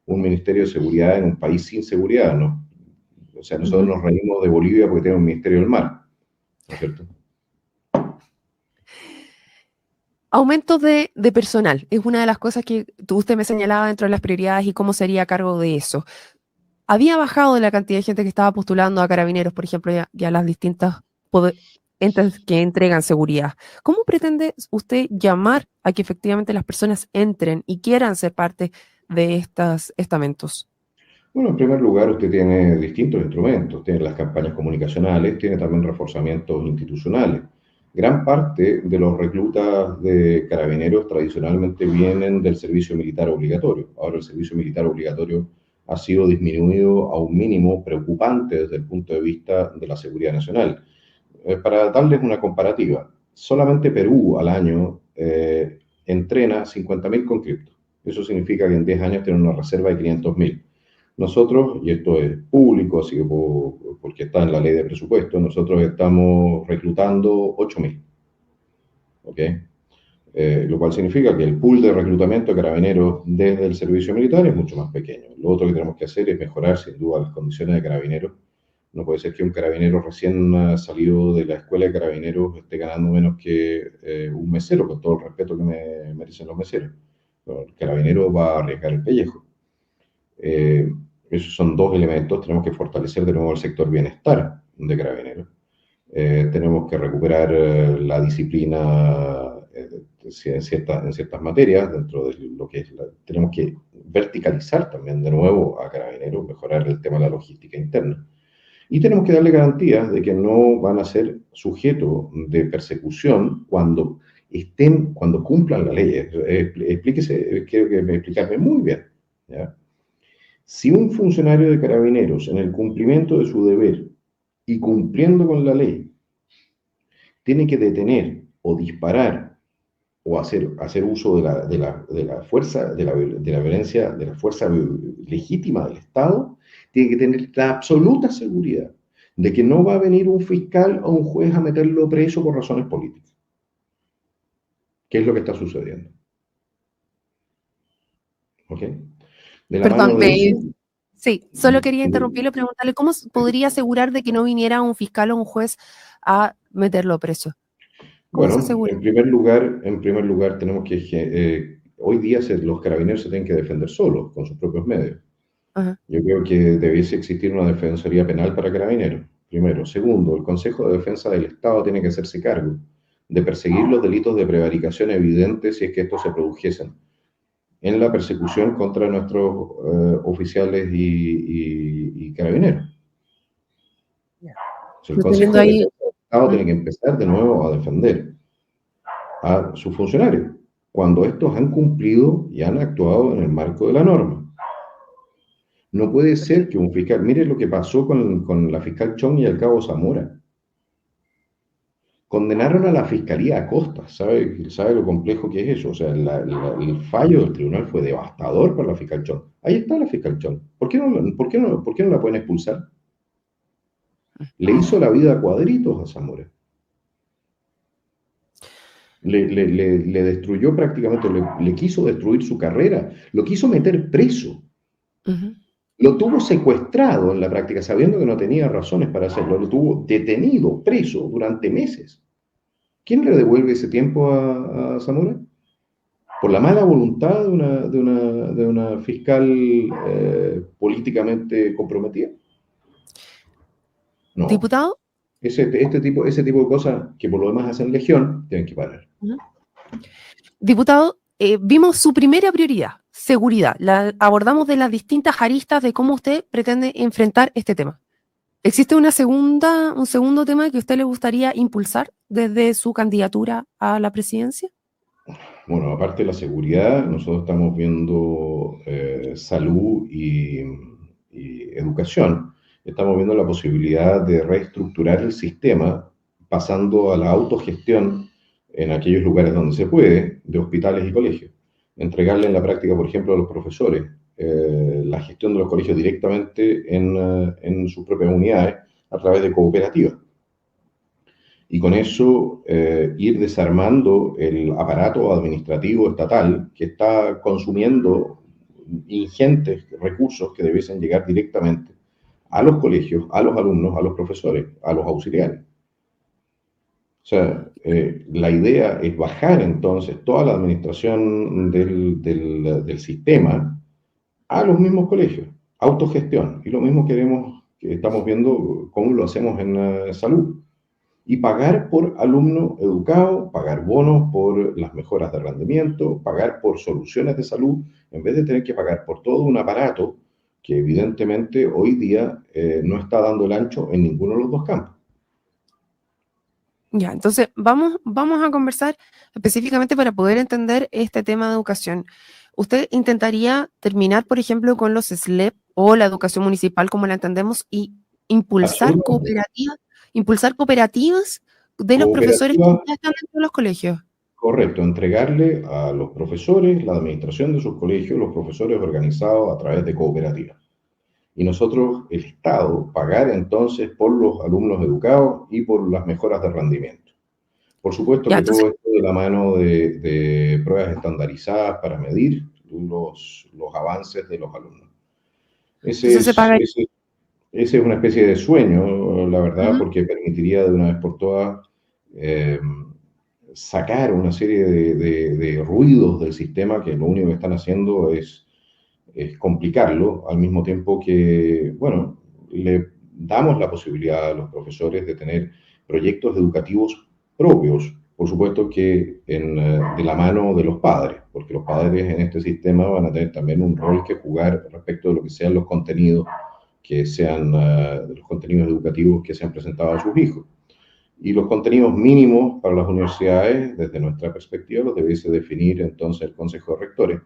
un Ministerio de Seguridad en un país sin seguridad, ¿no? O sea, nosotros Ujú. nos reímos de Bolivia porque tiene un Ministerio del Mar, ¿no es cierto? Aumento de personal es una de las cosas que usted me señalaba dentro de las prioridades y cómo sería a cargo de eso. Había bajado la cantidad de gente que estaba postulando a Carabineros, por ejemplo, y a las distintas entes que entregan seguridad. ¿Cómo pretende usted llamar a que efectivamente las personas entren y quieran ser parte de estos estamentos? Bueno, en primer lugar, usted tiene distintos instrumentos, tiene las campañas comunicacionales, tiene también reforzamientos institucionales. Gran parte de los reclutas de carabineros tradicionalmente vienen del servicio militar obligatorio. Ahora el servicio militar obligatorio ha sido disminuido a un mínimo preocupante desde el punto de vista de la seguridad nacional. Para darles una comparativa, solamente Perú al año entrena 50.000 conscriptos. Eso significa que en 10 años tiene una reserva de 500.000. Nosotros, y esto es público, así que porque está en la ley de presupuesto, nosotros estamos reclutando 8.000. ¿Ok? Lo cual significa que el pool de reclutamiento de carabineros desde el servicio militar es mucho más pequeño. Lo otro que tenemos que hacer es mejorar, sin duda, las condiciones de carabineros. No puede ser que un carabinero recién salido de la escuela de carabineros esté ganando menos que un mesero, con todo el respeto que me merecen los meseros. Pero el carabinero va a arriesgar el pellejo. Eh, Esos son dos elementos. Tenemos que fortalecer de nuevo el sector bienestar de carabineros. Tenemos que recuperar la disciplina en ciertas materias, dentro de lo que es tenemos que verticalizar también de nuevo a carabineros, mejorar el tema de la logística interna. Y tenemos que darle garantías de que no van a ser sujetos de persecución cuando cumplan la ley. Explíquese, quiero que me explicarme muy bien, ¿ya? Si un funcionario de carabineros, en el cumplimiento de su deber y cumpliendo con la ley, tiene que detener o disparar o hacer uso de la fuerza, de la violencia, de la fuerza legítima del Estado, tiene que tener la absoluta seguridad de que no va a venir un fiscal o un juez a meterlo preso por razones políticas, que es lo que está sucediendo. ¿Ok? De la Perdón, mano de eso, sí, solo quería interrumpirle y preguntarle cómo podría asegurar de que no viniera un fiscal o un juez a meterlo preso. ¿Cómo se bueno, asegura? en primer lugar tenemos que, hoy día los carabineros se tienen que defender solos, con sus propios medios. Ajá. Yo creo que debiese existir una defensoría penal para carabineros, primero. Segundo, el Consejo de Defensa del Estado tiene que hacerse cargo de perseguir los delitos de prevaricación evidentes si es que estos se produjesen en la persecución contra nuestros oficiales y carabineros. Si el Yo estoy viendo Consejo de ahí. Defensa del Estado tiene que empezar de nuevo a defender a sus funcionarios, cuando estos han cumplido y han actuado en el marco de la norma. No puede ser que un fiscal, mire lo que pasó con la fiscal Chong y el cabo Zamora. Condenaron a la fiscalía a costas, ¿sabe lo complejo que es eso? O sea, el fallo del tribunal fue devastador para la fiscal Chong. Ahí está la fiscal Chong. ¿Por qué no la pueden expulsar? Le hizo la vida a cuadritos a Zamora. Le destruyó prácticamente, le quiso destruir su carrera, lo quiso meter preso. Ujú. Lo tuvo secuestrado en la práctica, sabiendo que no tenía razones para hacerlo. Lo tuvo detenido, preso durante meses. ¿Quién le devuelve ese tiempo a Zamora? ¿Por la mala voluntad de una fiscal políticamente comprometida? No. Diputado. Ese tipo de cosas que por lo demás hacen legión, tienen que parar. Ujú. Diputado, vimos su primera prioridad, seguridad. La abordamos de las distintas aristas de cómo usted pretende enfrentar este tema. ¿Existe un segundo tema que a usted le gustaría impulsar desde su candidatura a la presidencia? Bueno, aparte de la seguridad, nosotros estamos viendo salud y educación. Estamos viendo la posibilidad de reestructurar el sistema pasando a la autogestión en aquellos lugares donde se puede, de hospitales y colegios. Entregarle en la práctica, por ejemplo, a los profesores la gestión de los colegios directamente en sus propias unidades a través de cooperativas y con eso ir desarmando el aparato administrativo estatal que está consumiendo ingentes recursos que debiesen llegar directamente a los colegios, a los alumnos, a los profesores, a los auxiliares. O sea, la idea es bajar entonces toda la administración del sistema a los mismos colegios, autogestión. Y lo mismo que estamos viendo cómo lo hacemos en salud y pagar por alumno educado, pagar bonos por las mejoras de rendimiento, pagar por soluciones de salud, en vez de tener que pagar por todo un aparato que evidentemente hoy día no está dando el ancho en ninguno de los dos campos. Ya, entonces vamos a conversar específicamente para poder entender este tema de educación. ¿Usted intentaría terminar, por ejemplo, con los SLEP o la educación municipal como la entendemos y impulsar Absolutamente. cooperativas de los profesores que Cooperativa, ya están dentro de los colegios? correcto, entregarle a los profesores la administración de sus colegios, los profesores organizados a través de cooperativas. Y nosotros, el Estado, pagar entonces por los alumnos educados y por las mejoras de rendimiento. Por supuesto Ya, que entonces, todo esto de la mano de pruebas estandarizadas para medir los avances de los alumnos. Ese entonces se es, paga. ese, ese es una especie de sueño, la verdad, Ujú. porque permitiría de una vez por todas eh, sacar una serie de ruidos del sistema que lo único que están haciendo es complicarlo, al mismo tiempo que, bueno, le damos la posibilidad a los profesores de tener proyectos educativos propios, por supuesto que de la mano de los padres, porque los padres en este sistema van a tener también un rol que jugar respecto de lo que sean los contenidos los contenidos educativos que se han presentado a sus hijos. Y los contenidos mínimos para las universidades, desde nuestra perspectiva, los debiese definir entonces el Consejo de Rectores.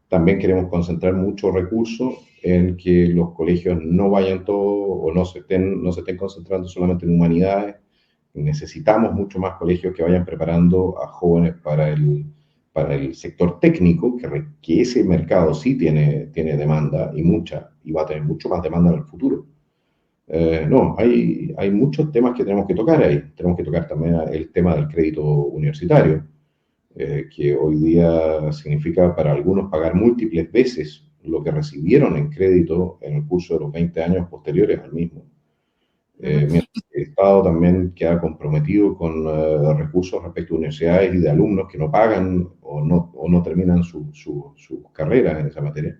También queremos concentrar muchos recursos en que los colegios no vayan todos o no se estén concentrando solamente en humanidades necesitamos mucho más colegios que vayan preparando a jóvenes para el sector técnico, que ese mercado sí tiene demanda y mucha, y va a tener mucho más demanda en el futuro. No, hay muchos temas que tenemos que tocar ahí. Tenemos que tocar también el tema del crédito universitario, que hoy día significa para algunos pagar múltiples veces lo que recibieron en crédito en el curso de los 20 años posteriores al mismo. Ujú. Mientras que el Estado también queda comprometido con recursos respecto a universidades y de alumnos que no pagan o no terminan sus carreras en esa materia.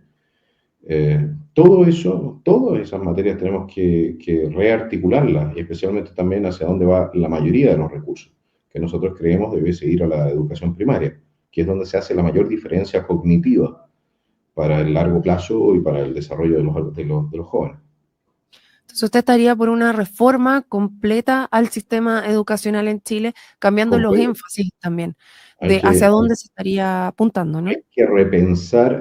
Todo eso, todas esas materias tenemos que rearticularlas, y especialmente también hacia dónde va la mayoría de los recursos, que nosotros creemos debe seguir a la educación primaria, que es donde se hace la mayor diferencia cognitiva para el largo plazo y para el desarrollo de los jóvenes. Entonces usted estaría por una reforma completa al sistema educacional en Chile, cambiando los Completo. énfasis también, Hay de hacia dónde se estaría apuntando, ¿no? hay que repensar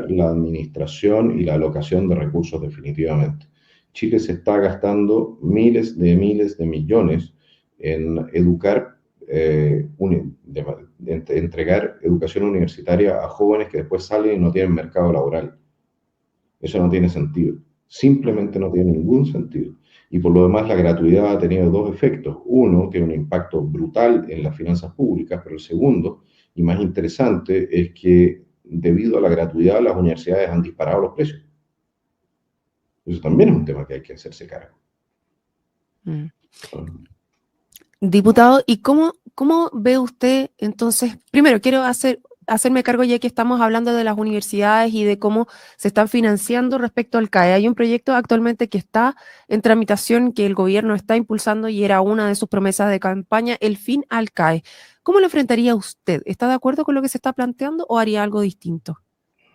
la administración y la alocación de recursos definitivamente. Chile se está gastando miles de millones en educar, entregar educación universitaria a jóvenes que después salen y no tienen mercado laboral. Eso no tiene sentido. Simplemente no tiene ningún sentido. Y por lo demás, la gratuidad ha tenido dos efectos. Uno, tiene un impacto brutal en las finanzas públicas, pero el segundo, y más interesante, es que debido a la gratuidad, las universidades han disparado los precios. Eso también es un tema que hay que hacerse cargo. Mm. Diputado, ¿y cómo ve usted entonces? Primero, quiero hacerme cargo ya que estamos hablando de las universidades y de cómo se están financiando respecto al CAE. Hay un proyecto actualmente que está en tramitación que el gobierno está impulsando y era una de sus promesas de campaña, el fin al CAE. ¿Cómo lo enfrentaría usted? ¿Está de acuerdo con lo que se está planteando o haría algo distinto?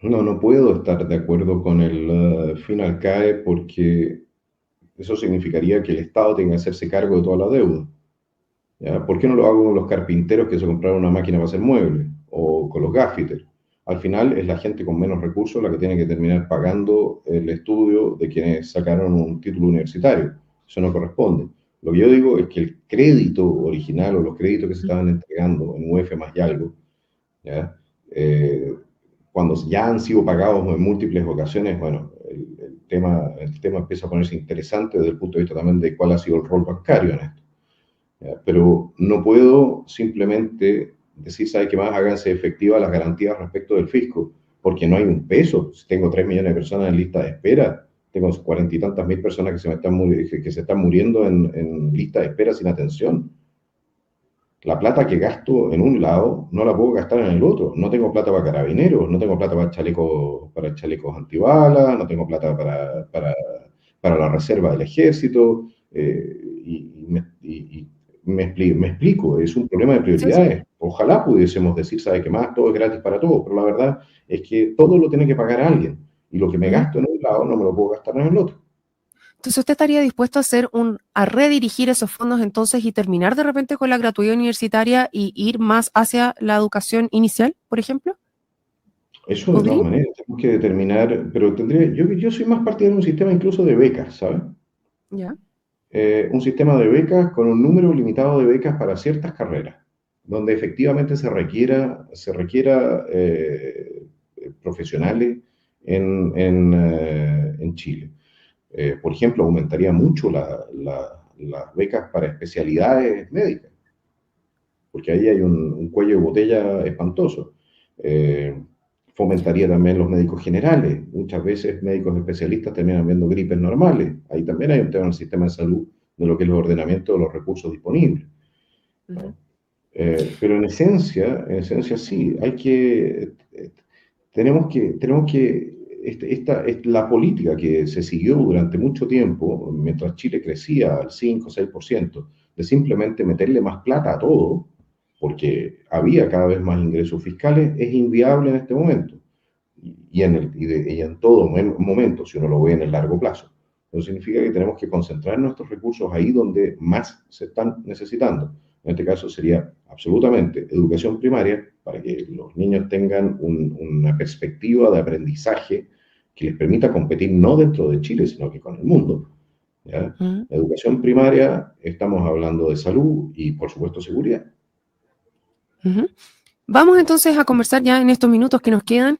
No puedo estar de acuerdo con el fin al CAE porque eso significaría que el Estado tenga que hacerse cargo de toda la deuda. ¿Ya? ¿Por qué no lo hago con los carpinteros que se compraron una máquina para hacer muebles? O con los gaffiters. Al final es la gente con menos recursos la que tiene que terminar pagando el estudio de quienes sacaron un título universitario. Eso no corresponde. Lo que yo digo es que el crédito original o los créditos que se estaban entregando en UF más y algo, ¿ya? Cuando ya han sido pagados en múltiples ocasiones, bueno, el tema empieza a ponerse interesante desde el punto de vista también de cuál ha sido el rol bancario en esto. Pero no puedo simplemente decir, ¿sabe qué más? Háganse efectivas las garantías respecto del fisco, porque no hay un peso. Tengo 3 millones de personas en lista de espera, tengo 40 y tantas mil personas que se están muriendo en lista de espera sin atención. La plata que gasto en un lado no la puedo gastar en el otro. No tengo plata para carabineros, no tengo plata para chalecos antibalas, no tengo plata para la reserva del ejército. Me explico, es un problema de Sí, sí. prioridades. Ojalá pudiésemos decir, ¿sabe qué más? Todo es gratis para todos, pero la verdad es que todo lo tiene que pagar alguien. Y lo que me Ujú. gasto en un lado no me lo puedo gastar en el otro. Entonces, ¿usted estaría dispuesto a redirigir esos fondos entonces y terminar de repente con la gratuidad universitaria y ir más hacia la educación inicial, por ejemplo? Eso de todas ¿Podría? maneras, tenemos que determinar, pero yo soy más partidario de un sistema incluso de becas, ¿sabes? Ya. Un sistema de becas con un número limitado de becas para ciertas carreras, donde efectivamente se requiera profesionales en Chile. Por ejemplo, aumentaría mucho las becas para especialidades médicas, porque ahí hay un cuello de botella espantoso. Eh, Fomentaría también los médicos generales. Muchas veces médicos especialistas terminan viendo gripes normales. Ahí también hay un tema en el sistema de salud de lo que es el ordenamiento de los recursos disponibles, Ujú. ¿no? Pero en esencia sí, la política que se siguió durante mucho tiempo, mientras Chile crecía al 5 o 6%, de simplemente meterle más plata a todo, porque había cada vez más ingresos fiscales, es inviable en este momento y en todo momento, si uno lo ve en el largo plazo. Eso significa que tenemos que concentrar nuestros recursos ahí donde más se están necesitando. En este caso sería absolutamente educación primaria para que los niños tengan una perspectiva de aprendizaje que les permita competir no dentro de Chile, sino que con el mundo. ¿ya? Mm, La educación primaria, estamos hablando de salud y, por supuesto, seguridad. ujú. Vamos entonces a conversar ya en estos minutos que nos quedan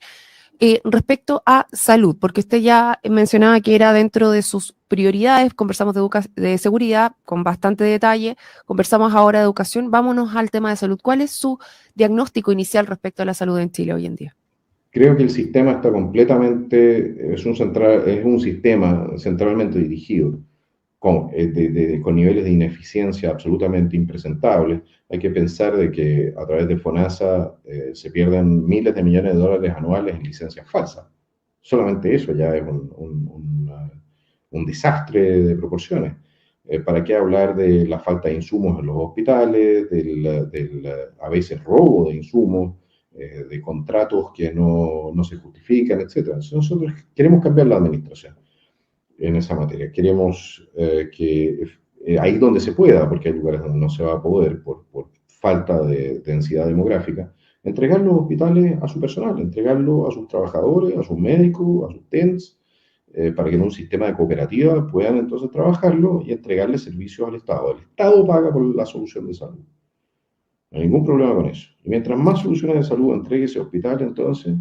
respecto a salud, porque usted ya mencionaba que era dentro de sus prioridades, conversamos de seguridad con bastante detalle, conversamos ahora de educación, vámonos al tema de salud. ¿Cuál es su diagnóstico inicial respecto a la salud en Chile hoy en día? Creo que el sistema está completamente, es un sistema centralmente dirigido con niveles de ineficiencia absolutamente impresentables. Hay que pensar de que a través de FONASA se pierden miles de millones de dólares anuales en licencias falsas. Solamente eso ya es un desastre de proporciones. ¿Para qué hablar de la falta de insumos en los hospitales, a veces robo de insumos, de contratos que no se justifican, etcétera? Nosotros queremos cambiar la administración en esa materia. Queremos que ahí donde se pueda, porque hay lugares donde no se va a poder por falta de densidad demográfica, entregar los hospitales a su personal, entregarlo a sus trabajadores, a sus médicos, a sus TENS, para que en un sistema de cooperativa puedan entonces trabajarlo y entregarle servicios al Estado. El Estado paga por la solución de salud. No hay ningún problema con eso. Y mientras más soluciones de salud entregue ese hospital, entonces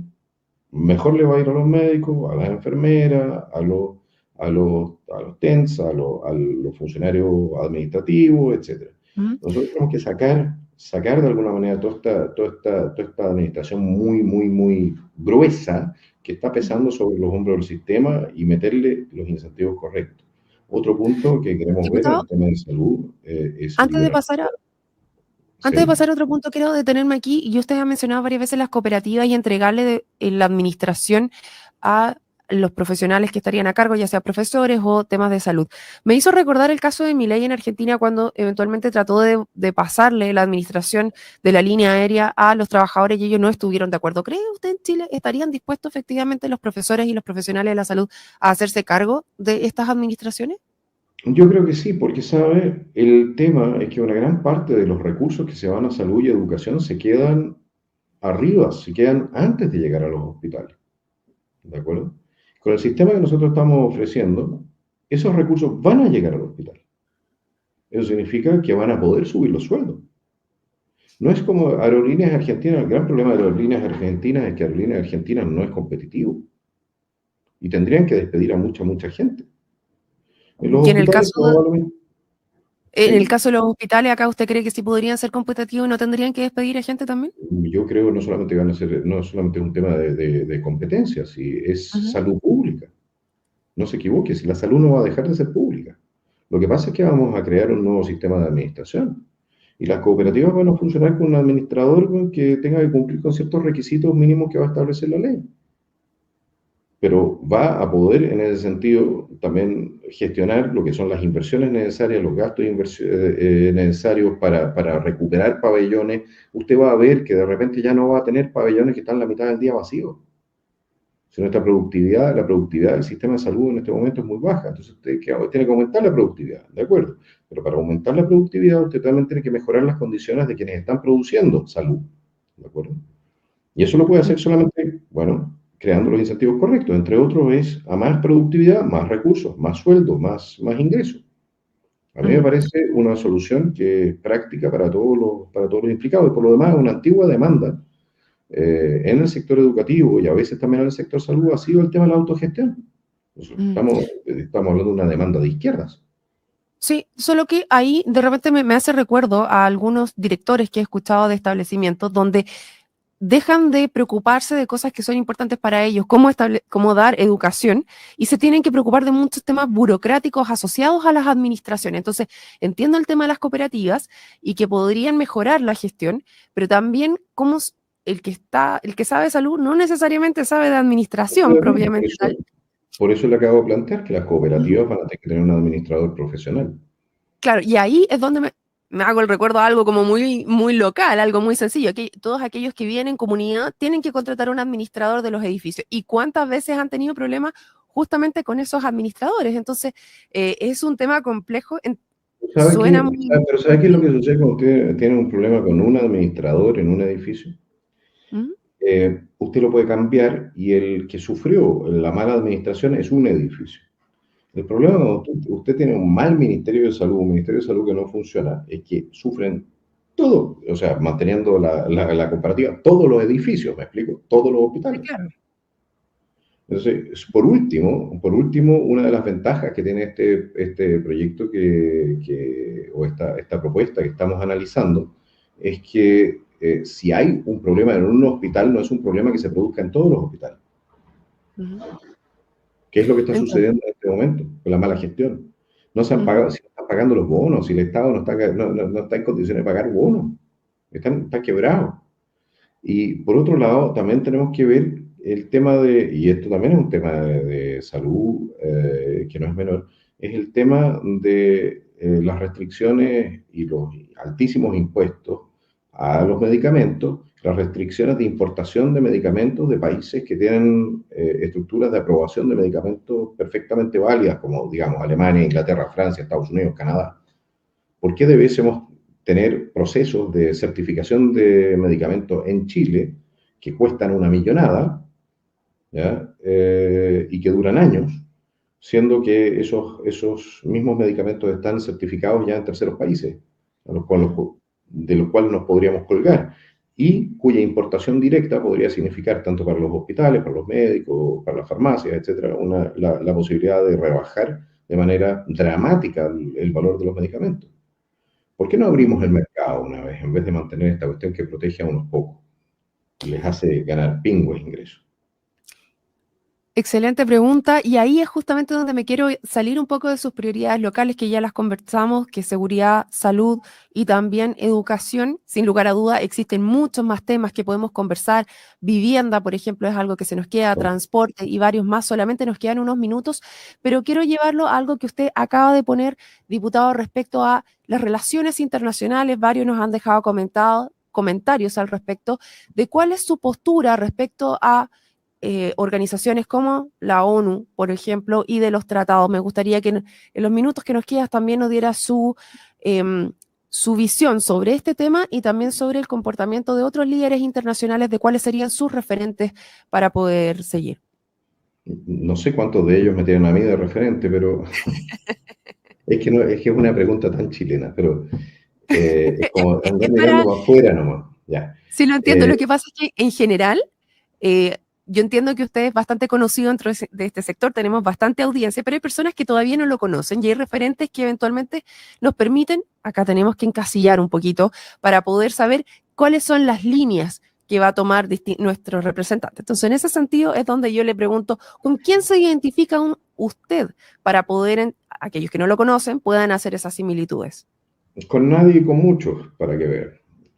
mejor le va a ir a los médicos, a las enfermeras, a los TENS, a los funcionarios administrativos, etc. ¿Mm? Nosotros tenemos que sacar de alguna manera toda esta administración muy, muy, muy gruesa que está pesando sobre los hombros del sistema y meterle los incentivos correctos. Otro punto que queremos ver en Diputado, el tema de salud es antes de liberar. pasar a, antes de ¿Sí? pasar a otro punto, quiero detenerme aquí, y usted ha mencionado varias veces las cooperativas y entregarle la administración a los profesionales que estarían a cargo, ya sea profesores o temas de salud. Me hizo recordar el caso de Milei en Argentina cuando eventualmente trató de pasarle la administración de la línea aérea a los trabajadores y ellos no estuvieron de acuerdo. ¿Cree usted en Chile estarían dispuestos efectivamente los profesores y los profesionales de la salud a hacerse cargo de estas administraciones? Yo creo que sí, porque, ¿sabe? El tema es que una gran parte de los recursos que se van a salud y educación se quedan arriba, se quedan antes de llegar a los hospitales, ¿de acuerdo? Con el sistema que nosotros estamos ofreciendo, esos recursos van a llegar al hospital. Eso significa que van a poder subir los sueldos. No es como Aerolíneas Argentinas, el gran problema de Aerolíneas Argentinas es que Aerolíneas Argentinas no es competitivo y tendrían que despedir a mucha gente. En los Y hospitales probablemente, en el ¿sí? caso de los hospitales, acá usted cree que sí podrían ser competitivos y no tendrían que despedir a gente también. Yo creo no solamente van a ser, no solamente es un tema de competencia, si es Ujú. salud pública. No se equivoque, si la salud no va a dejar de ser pública. Lo que pasa es que vamos a crear un nuevo sistema de administración. Y las cooperativas van a funcionar con un administrador que tenga que cumplir con ciertos requisitos mínimos que va a establecer la ley. Pero va a poder, en ese sentido, también gestionar lo que son las inversiones necesarias, los gastos necesarios para recuperar pabellones. Usted va a ver que de repente ya no va a tener pabellones que están la mitad del día vacíos. Si nuestra productividad, la productividad del sistema de salud en este momento es muy baja, entonces usted tiene que aumentar la productividad, ¿de acuerdo? Pero para aumentar la productividad usted también tiene que mejorar las condiciones de quienes están produciendo salud, ¿de acuerdo? Y eso lo puede hacer solamente, bueno, creando los incentivos correctos. Entre otros es a más productividad, más recursos, más sueldo, más ingresos. A mí me Mm. parece una solución que es práctica para todos los implicados y por lo demás una antigua demanda en el sector educativo y a veces también en el sector salud ha sido el tema de la autogestión. Nosotros Mm. estamos hablando de una demanda de izquierdas. Sí, solo que ahí de repente me hace recuerdo a algunos directores que he escuchado de establecimientos donde dejan de preocuparse de cosas que son importantes para ellos, como dar educación, y se tienen que preocupar de muchos temas burocráticos asociados a las administraciones. Entonces, entiendo el tema de las cooperativas y que podrían mejorar la gestión, pero también el que sabe salud no necesariamente sabe de Estoy administración de acuerdo. Por propiamente eso, tal. por eso le acabo de plantear que las Ujú. cooperativas van a tener que tener un administrador profesional. Claro, y ahí es donde me hago el recuerdo a algo como muy, muy local, algo muy sencillo, que todos aquellos que viven en comunidad tienen que contratar un administrador de los edificios. ¿Y cuántas veces han tenido problemas justamente con esos administradores? Entonces, es un tema complejo, ¿Sabe suena qué? muy... Pero ¿sabe qué es lo que sucede cuando usted tiene un problema con un administrador en un edificio? Ujú. Usted lo puede cambiar y el que sufrió la mala administración es un edificio. El problema cuando usted tiene un mal Ministerio de Salud, un Ministerio de Salud que no funciona, es que sufren todo, o sea, manteniendo la comparativa, todos los edificios, ¿me explico? Todos los Sí, hospitales. claro. Entonces, por último, una de las ventajas que tiene este proyecto o esta propuesta que estamos analizando es que si hay un problema en un hospital, no es un problema que se produzca en todos los hospitales. Ujú. ¿Qué es lo que está Entiendo. sucediendo en este momento con la mala gestión? No se han Ujú. pagado, si no están pagando los bonos, si el Estado no está en condiciones de pagar bonos, está quebrado. Y por otro lado, también tenemos que ver el tema y esto también es un tema de salud que no es menor, es el tema de las restricciones y los altísimos impuestos a los medicamentos, las restricciones de importación de medicamentos de países que tienen estructuras de aprobación de medicamentos perfectamente válidas, como digamos Alemania, Inglaterra, Francia, Estados Unidos, Canadá. ¿Por qué debiésemos tener procesos de certificación de medicamentos en Chile que cuestan una millonada, ¿ya? Y que duran años, siendo que esos mismos medicamentos están certificados ya en terceros países, de los cuales nos podríamos colgar, y cuya importación directa podría significar, tanto para los hospitales, para los médicos, para las farmacias, etcétera, la posibilidad de rebajar de manera dramática el valor de los medicamentos. ¿Por qué no abrimos el mercado una vez, en vez de mantener esta cuestión que protege a unos pocos y les hace ganar pingües ingresos? Excelente pregunta, y ahí es justamente donde me quiero salir un poco de sus prioridades locales, que ya las conversamos, que seguridad, salud y también educación. Sin lugar a duda, existen muchos más temas que podemos conversar. Vivienda, por ejemplo, es algo que se nos queda, transporte y varios más. Solamente nos quedan unos minutos, pero quiero llevarlo a algo que usted acaba de poner, diputado, respecto a las relaciones internacionales. Varios nos han dejado comentarios al respecto de cuál es su postura respecto a organizaciones como la ONU, por ejemplo, y de los tratados. Me gustaría que en los minutos que nos quedan también nos diera su visión sobre este tema y también sobre el comportamiento de otros líderes internacionales, de cuáles serían sus referentes para poder seguir. No sé cuántos de ellos me tienen a mí de referente, pero es que es una pregunta tan chilena, pero es como Es andar que mirando para, para afuera nomás. Ya. sí lo entiendo, Eh, lo que pasa es que en general, yo entiendo que usted es bastante conocido dentro de este sector, tenemos bastante audiencia, pero hay personas que todavía no lo conocen y hay referentes que eventualmente nos permiten, acá tenemos que encasillar un poquito para poder saber cuáles son las líneas que va a tomar nuestro representante. Entonces, en ese sentido es donde yo le pregunto, ¿con quién se identifica usted para poder, aquellos que no lo conocen, puedan hacer esas similitudes? con nadie y con muchos, para que vean.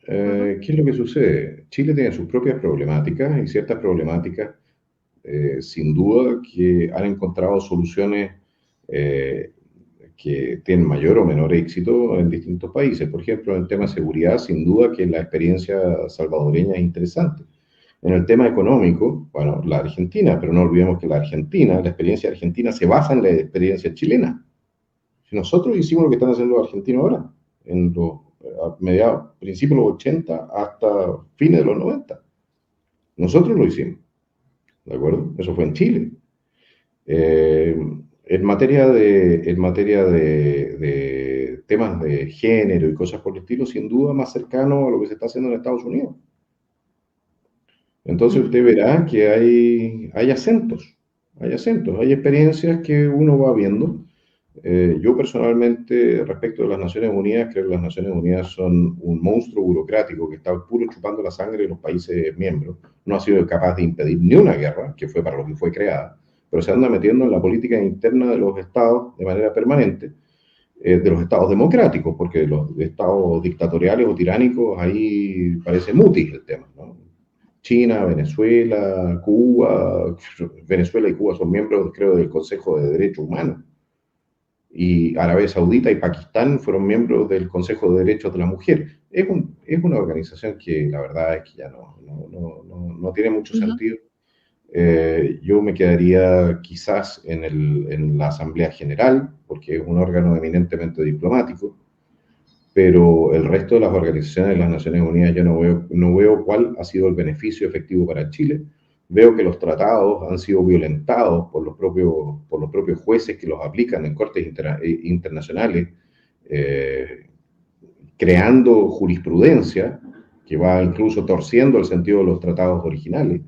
Ujú. ¿Qué es lo que sucede? Chile tiene sus propias problemáticas y ciertas problemáticas sin duda que han encontrado soluciones eh, que tienen mayor o menor éxito en distintos países. Por ejemplo, en el tema de seguridad, sin duda que la experiencia salvadoreña es interesante. En el tema económico, bueno, la Argentina, pero no olvidemos que la experiencia argentina se basa en la experiencia chilena. Si nosotros hicimos lo que están haciendo los argentinos ahora, en los principios de los 80 hasta fines de los 90. Nosotros lo hicimos, ¿de acuerdo? Eso fue en Chile. Eh, en materia de temas de género y cosas por el estilo, sin duda más cercano a lo que se está haciendo en Estados Unidos. Entonces Ujú. usted verá que hay acentos, hay experiencias que uno va viendo. Yo personalmente, respecto de las Naciones Unidas, creo que las Naciones Unidas son un monstruo burocrático que está puro chupando la sangre de los países miembros. No ha sido capaz de impedir ni una guerra, que fue para lo que fue creada, pero se anda metiendo en la política interna de los estados de manera permanente, de los estados democráticos, porque los estados dictatoriales o tiránicos, ahí parece mutis el tema, ¿no? China, Venezuela, Cuba. Venezuela y Cuba son miembros, creo, del Consejo de Derechos Humanos, y Arabia Saudita y Pakistán fueron miembros del Consejo de Derechos de la Mujer. Es una organización que la verdad es que ya no tiene mucho Ujú. sentido. Yo me quedaría quizás en la Asamblea General, porque es un órgano eminentemente diplomático, pero el resto de las organizaciones de las Naciones Unidas yo no veo cuál ha sido el beneficio efectivo para Chile, veo que los tratados han sido violentados por los propios jueces que los aplican en cortes internacionales, eh, creando jurisprudencia que va incluso torciendo el sentido de los tratados originales.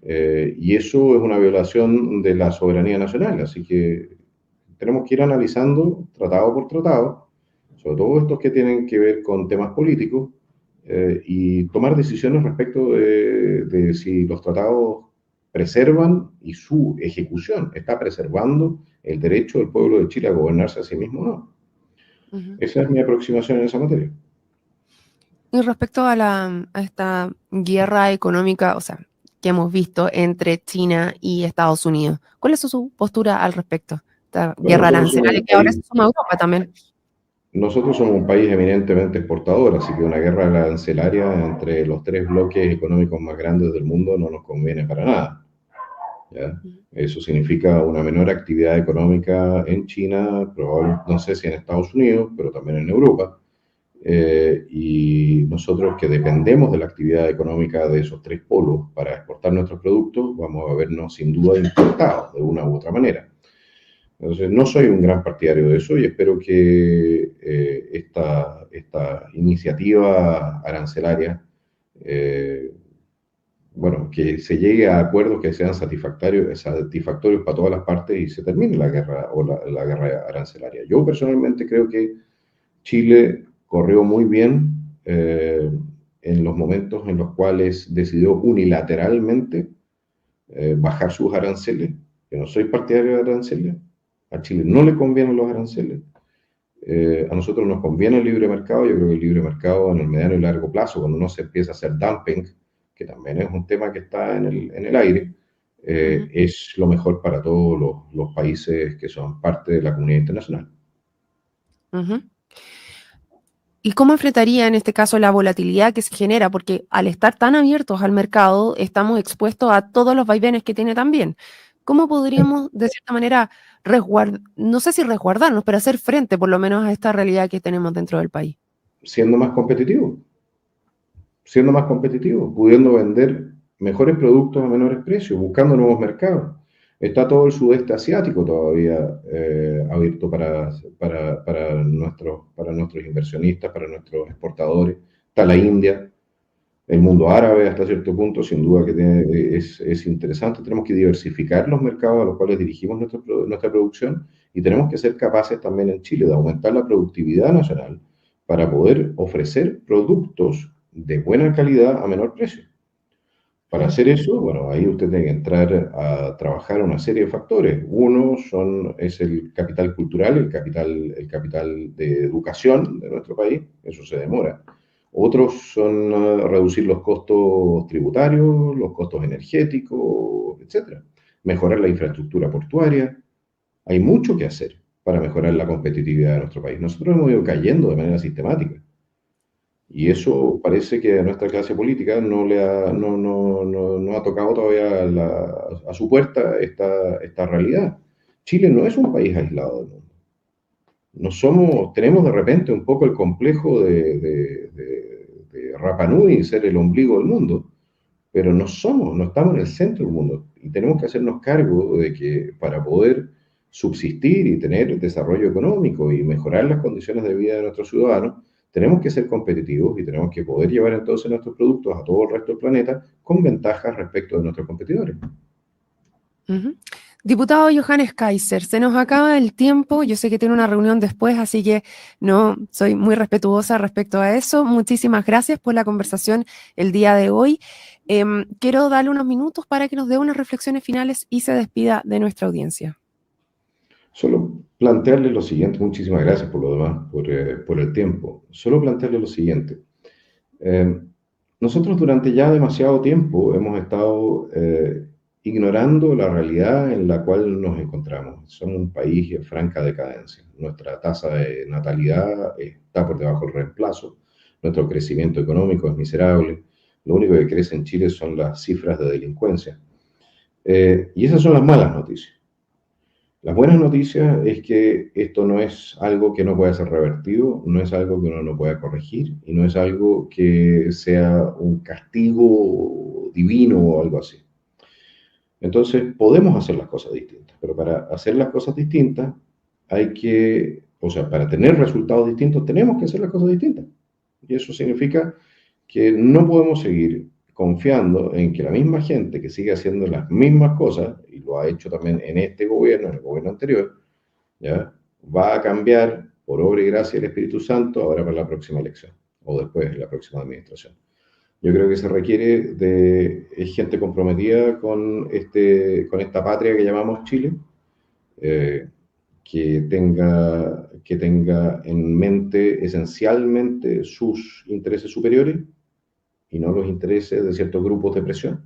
Y eso es una violación de la soberanía nacional, así que tenemos que ir analizando tratado por tratado, sobre todo estos que tienen que ver con temas políticos, y tomar decisiones respecto de si los tratados preservan y su ejecución está preservando el derecho del pueblo de Chile a gobernarse a sí mismo o no. Esa es mi aproximación en esa materia. Y respecto a esta guerra económica, o sea, que hemos visto entre China y Estados Unidos, ¿cuál es su postura al respecto? Esta Bueno, guerra arancelaria que ahora se suma a Europa también. nosotros somos un país eminentemente exportador, así que una guerra arancelaria entre los tres bloques económicos más grandes del mundo no nos conviene para nada. ¿Ya? Eso significa una menor actividad económica en China, probablemente, no sé si en Estados Unidos, pero también en Europa. Y nosotros que dependemos de la actividad económica de esos tres polos para exportar nuestros productos, vamos a vernos sin duda importados de una u otra manera. Entonces, no soy un gran partidario de eso y espero que esta iniciativa arancelaria, bueno, que se llegue a acuerdos que sean satisfactorios para todas las partes y se termine la guerra o la guerra arancelaria. Yo personalmente creo que Chile corrió muy bien en los momentos en los cuales decidió unilateralmente bajar sus aranceles. Yo no soy partidario de aranceles. A Chile no le convienen los aranceles. A nosotros nos conviene el libre mercado. Yo creo que el libre mercado en el mediano y largo plazo, cuando no se empieza a hacer dumping, que también es un tema que está en el aire, es lo mejor para todos los países que son parte de la comunidad internacional. ¿Y cómo enfrentaría en este caso la volatilidad que se genera? Porque al estar tan abiertos al mercado, estamos expuestos a todos los vaivenes que tiene también. ¿Cómo podríamos, de cierta manera, no sé si resguardarnos, pero hacer frente por lo menos a esta realidad que tenemos dentro del país? Siendo más competitivos, pudiendo vender mejores productos a menores precios, buscando nuevos mercados. Está todo el sudeste asiático todavía abierto para nuestros inversionistas, para nuestros exportadores. Está la India, el mundo árabe hasta cierto punto, sin duda que es interesante. Tenemos que diversificar los mercados a los cuales dirigimos nuestra producción y tenemos que ser capaces también en Chile de aumentar la productividad nacional para poder ofrecer productos de buena calidad a menor precio. Para hacer eso, bueno, ahí usted tiene que entrar a trabajar una serie de factores. Uno es el capital cultural, el capital de educación de nuestro país, eso se demora. Otros son reducir los costos tributarios, los costos energéticos, etcétera. Mejorar la infraestructura portuaria. Hay mucho que hacer para mejorar la competitividad de nuestro país. Nosotros hemos ido cayendo de manera sistemática. Y eso parece que a nuestra clase política no ha tocado todavía a su puerta esta realidad. Chile no es un país aislado del mundo. Tenemos de repente un poco el complejo de Rapa Nui, ser el ombligo del mundo, pero no estamos en el centro del mundo. Y tenemos que hacernos cargo de que para poder subsistir y tener desarrollo económico y mejorar las condiciones de vida de nuestros ciudadanos, tenemos que ser competitivos y tenemos que poder llevar entonces nuestros productos a todo el resto del planeta con ventajas respecto de nuestros competidores. Diputado Johannes Kaiser, se nos acaba el tiempo, yo sé que tiene una reunión después, así que no soy muy respetuosa respecto a eso. Muchísimas gracias por la conversación el día de hoy. Quiero darle unos minutos para que nos dé unas reflexiones finales y se despida de nuestra audiencia. Solo plantearle lo siguiente, muchísimas gracias por lo demás, por el tiempo. Solo plantearle lo siguiente. Nosotros durante ya demasiado tiempo hemos estado ignorando la realidad en la cual nos encontramos. Somos un país en franca decadencia. Nuestra tasa de natalidad está por debajo del reemplazo. Nuestro crecimiento económico es miserable. Lo único que crece en Chile son las cifras de delincuencia. Y esas son las malas noticias. Las buenas noticias es que esto no es algo que no pueda ser revertido, no es algo que uno no pueda corregir y no es algo que sea un castigo divino o algo así. Entonces, podemos hacer las cosas distintas, pero para hacer las cosas distintas hay que, o sea, para tener resultados distintos tenemos que hacer las cosas distintas. Y eso significa que no podemos seguir confiando en que la misma gente que sigue haciendo las mismas cosas, y lo ha hecho también en este gobierno, en el gobierno anterior, ¿ya? Va a cambiar por obra y gracia del Espíritu Santo ahora para la próxima elección, o después de la próxima administración. Yo creo que se requiere de gente comprometida con esta patria que llamamos Chile, eh, que tenga en mente esencialmente sus intereses superiores y no los intereses de ciertos grupos de presión.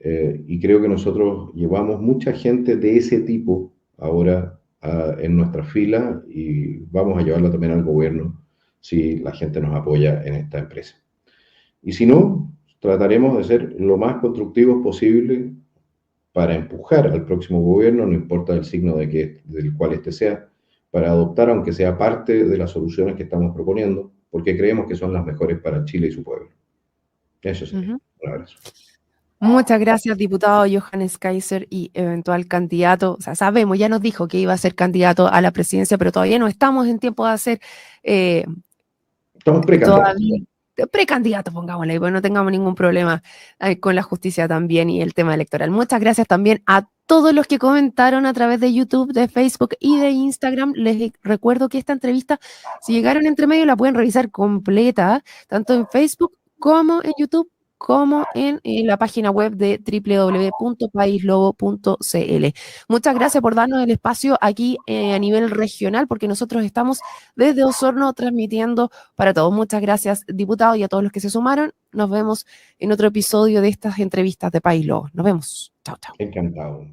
Y creo que nosotros llevamos mucha gente de ese tipo ahora en nuestra fila y vamos a llevarla también al gobierno si la gente nos apoya en esta empresa. Y si no, trataremos de ser lo más constructivos posible para empujar al próximo gobierno, no importa el signo del cual este sea, para adoptar, aunque sea parte de las soluciones que estamos proponiendo, porque creemos que son las mejores para Chile y su pueblo. Eso sería. Un abrazo. Muchas gracias, diputado Johannes Kaiser y eventual candidato. O sea, sabemos, ya nos dijo que iba a ser candidato a la presidencia, pero todavía no estamos en tiempo de hacer Estamos precandidatos. Precandidato, pongámosle, pues no tengamos ningún problema con la justicia también y el tema electoral. Muchas gracias también a todos los que comentaron a través de YouTube, de Facebook y de Instagram. Les recuerdo que esta entrevista, si llegaron entre medio, la pueden revisar completa, tanto en Facebook como en YouTube, como en la página web de www.paislobo.cl. Muchas gracias por darnos el espacio aquí a nivel regional, porque nosotros estamos desde Osorno transmitiendo para todos. Muchas gracias, diputado, y a todos los que se sumaron. Nos vemos en otro episodio de estas entrevistas de País Lobo. Nos vemos. Chao, chao. Encantado.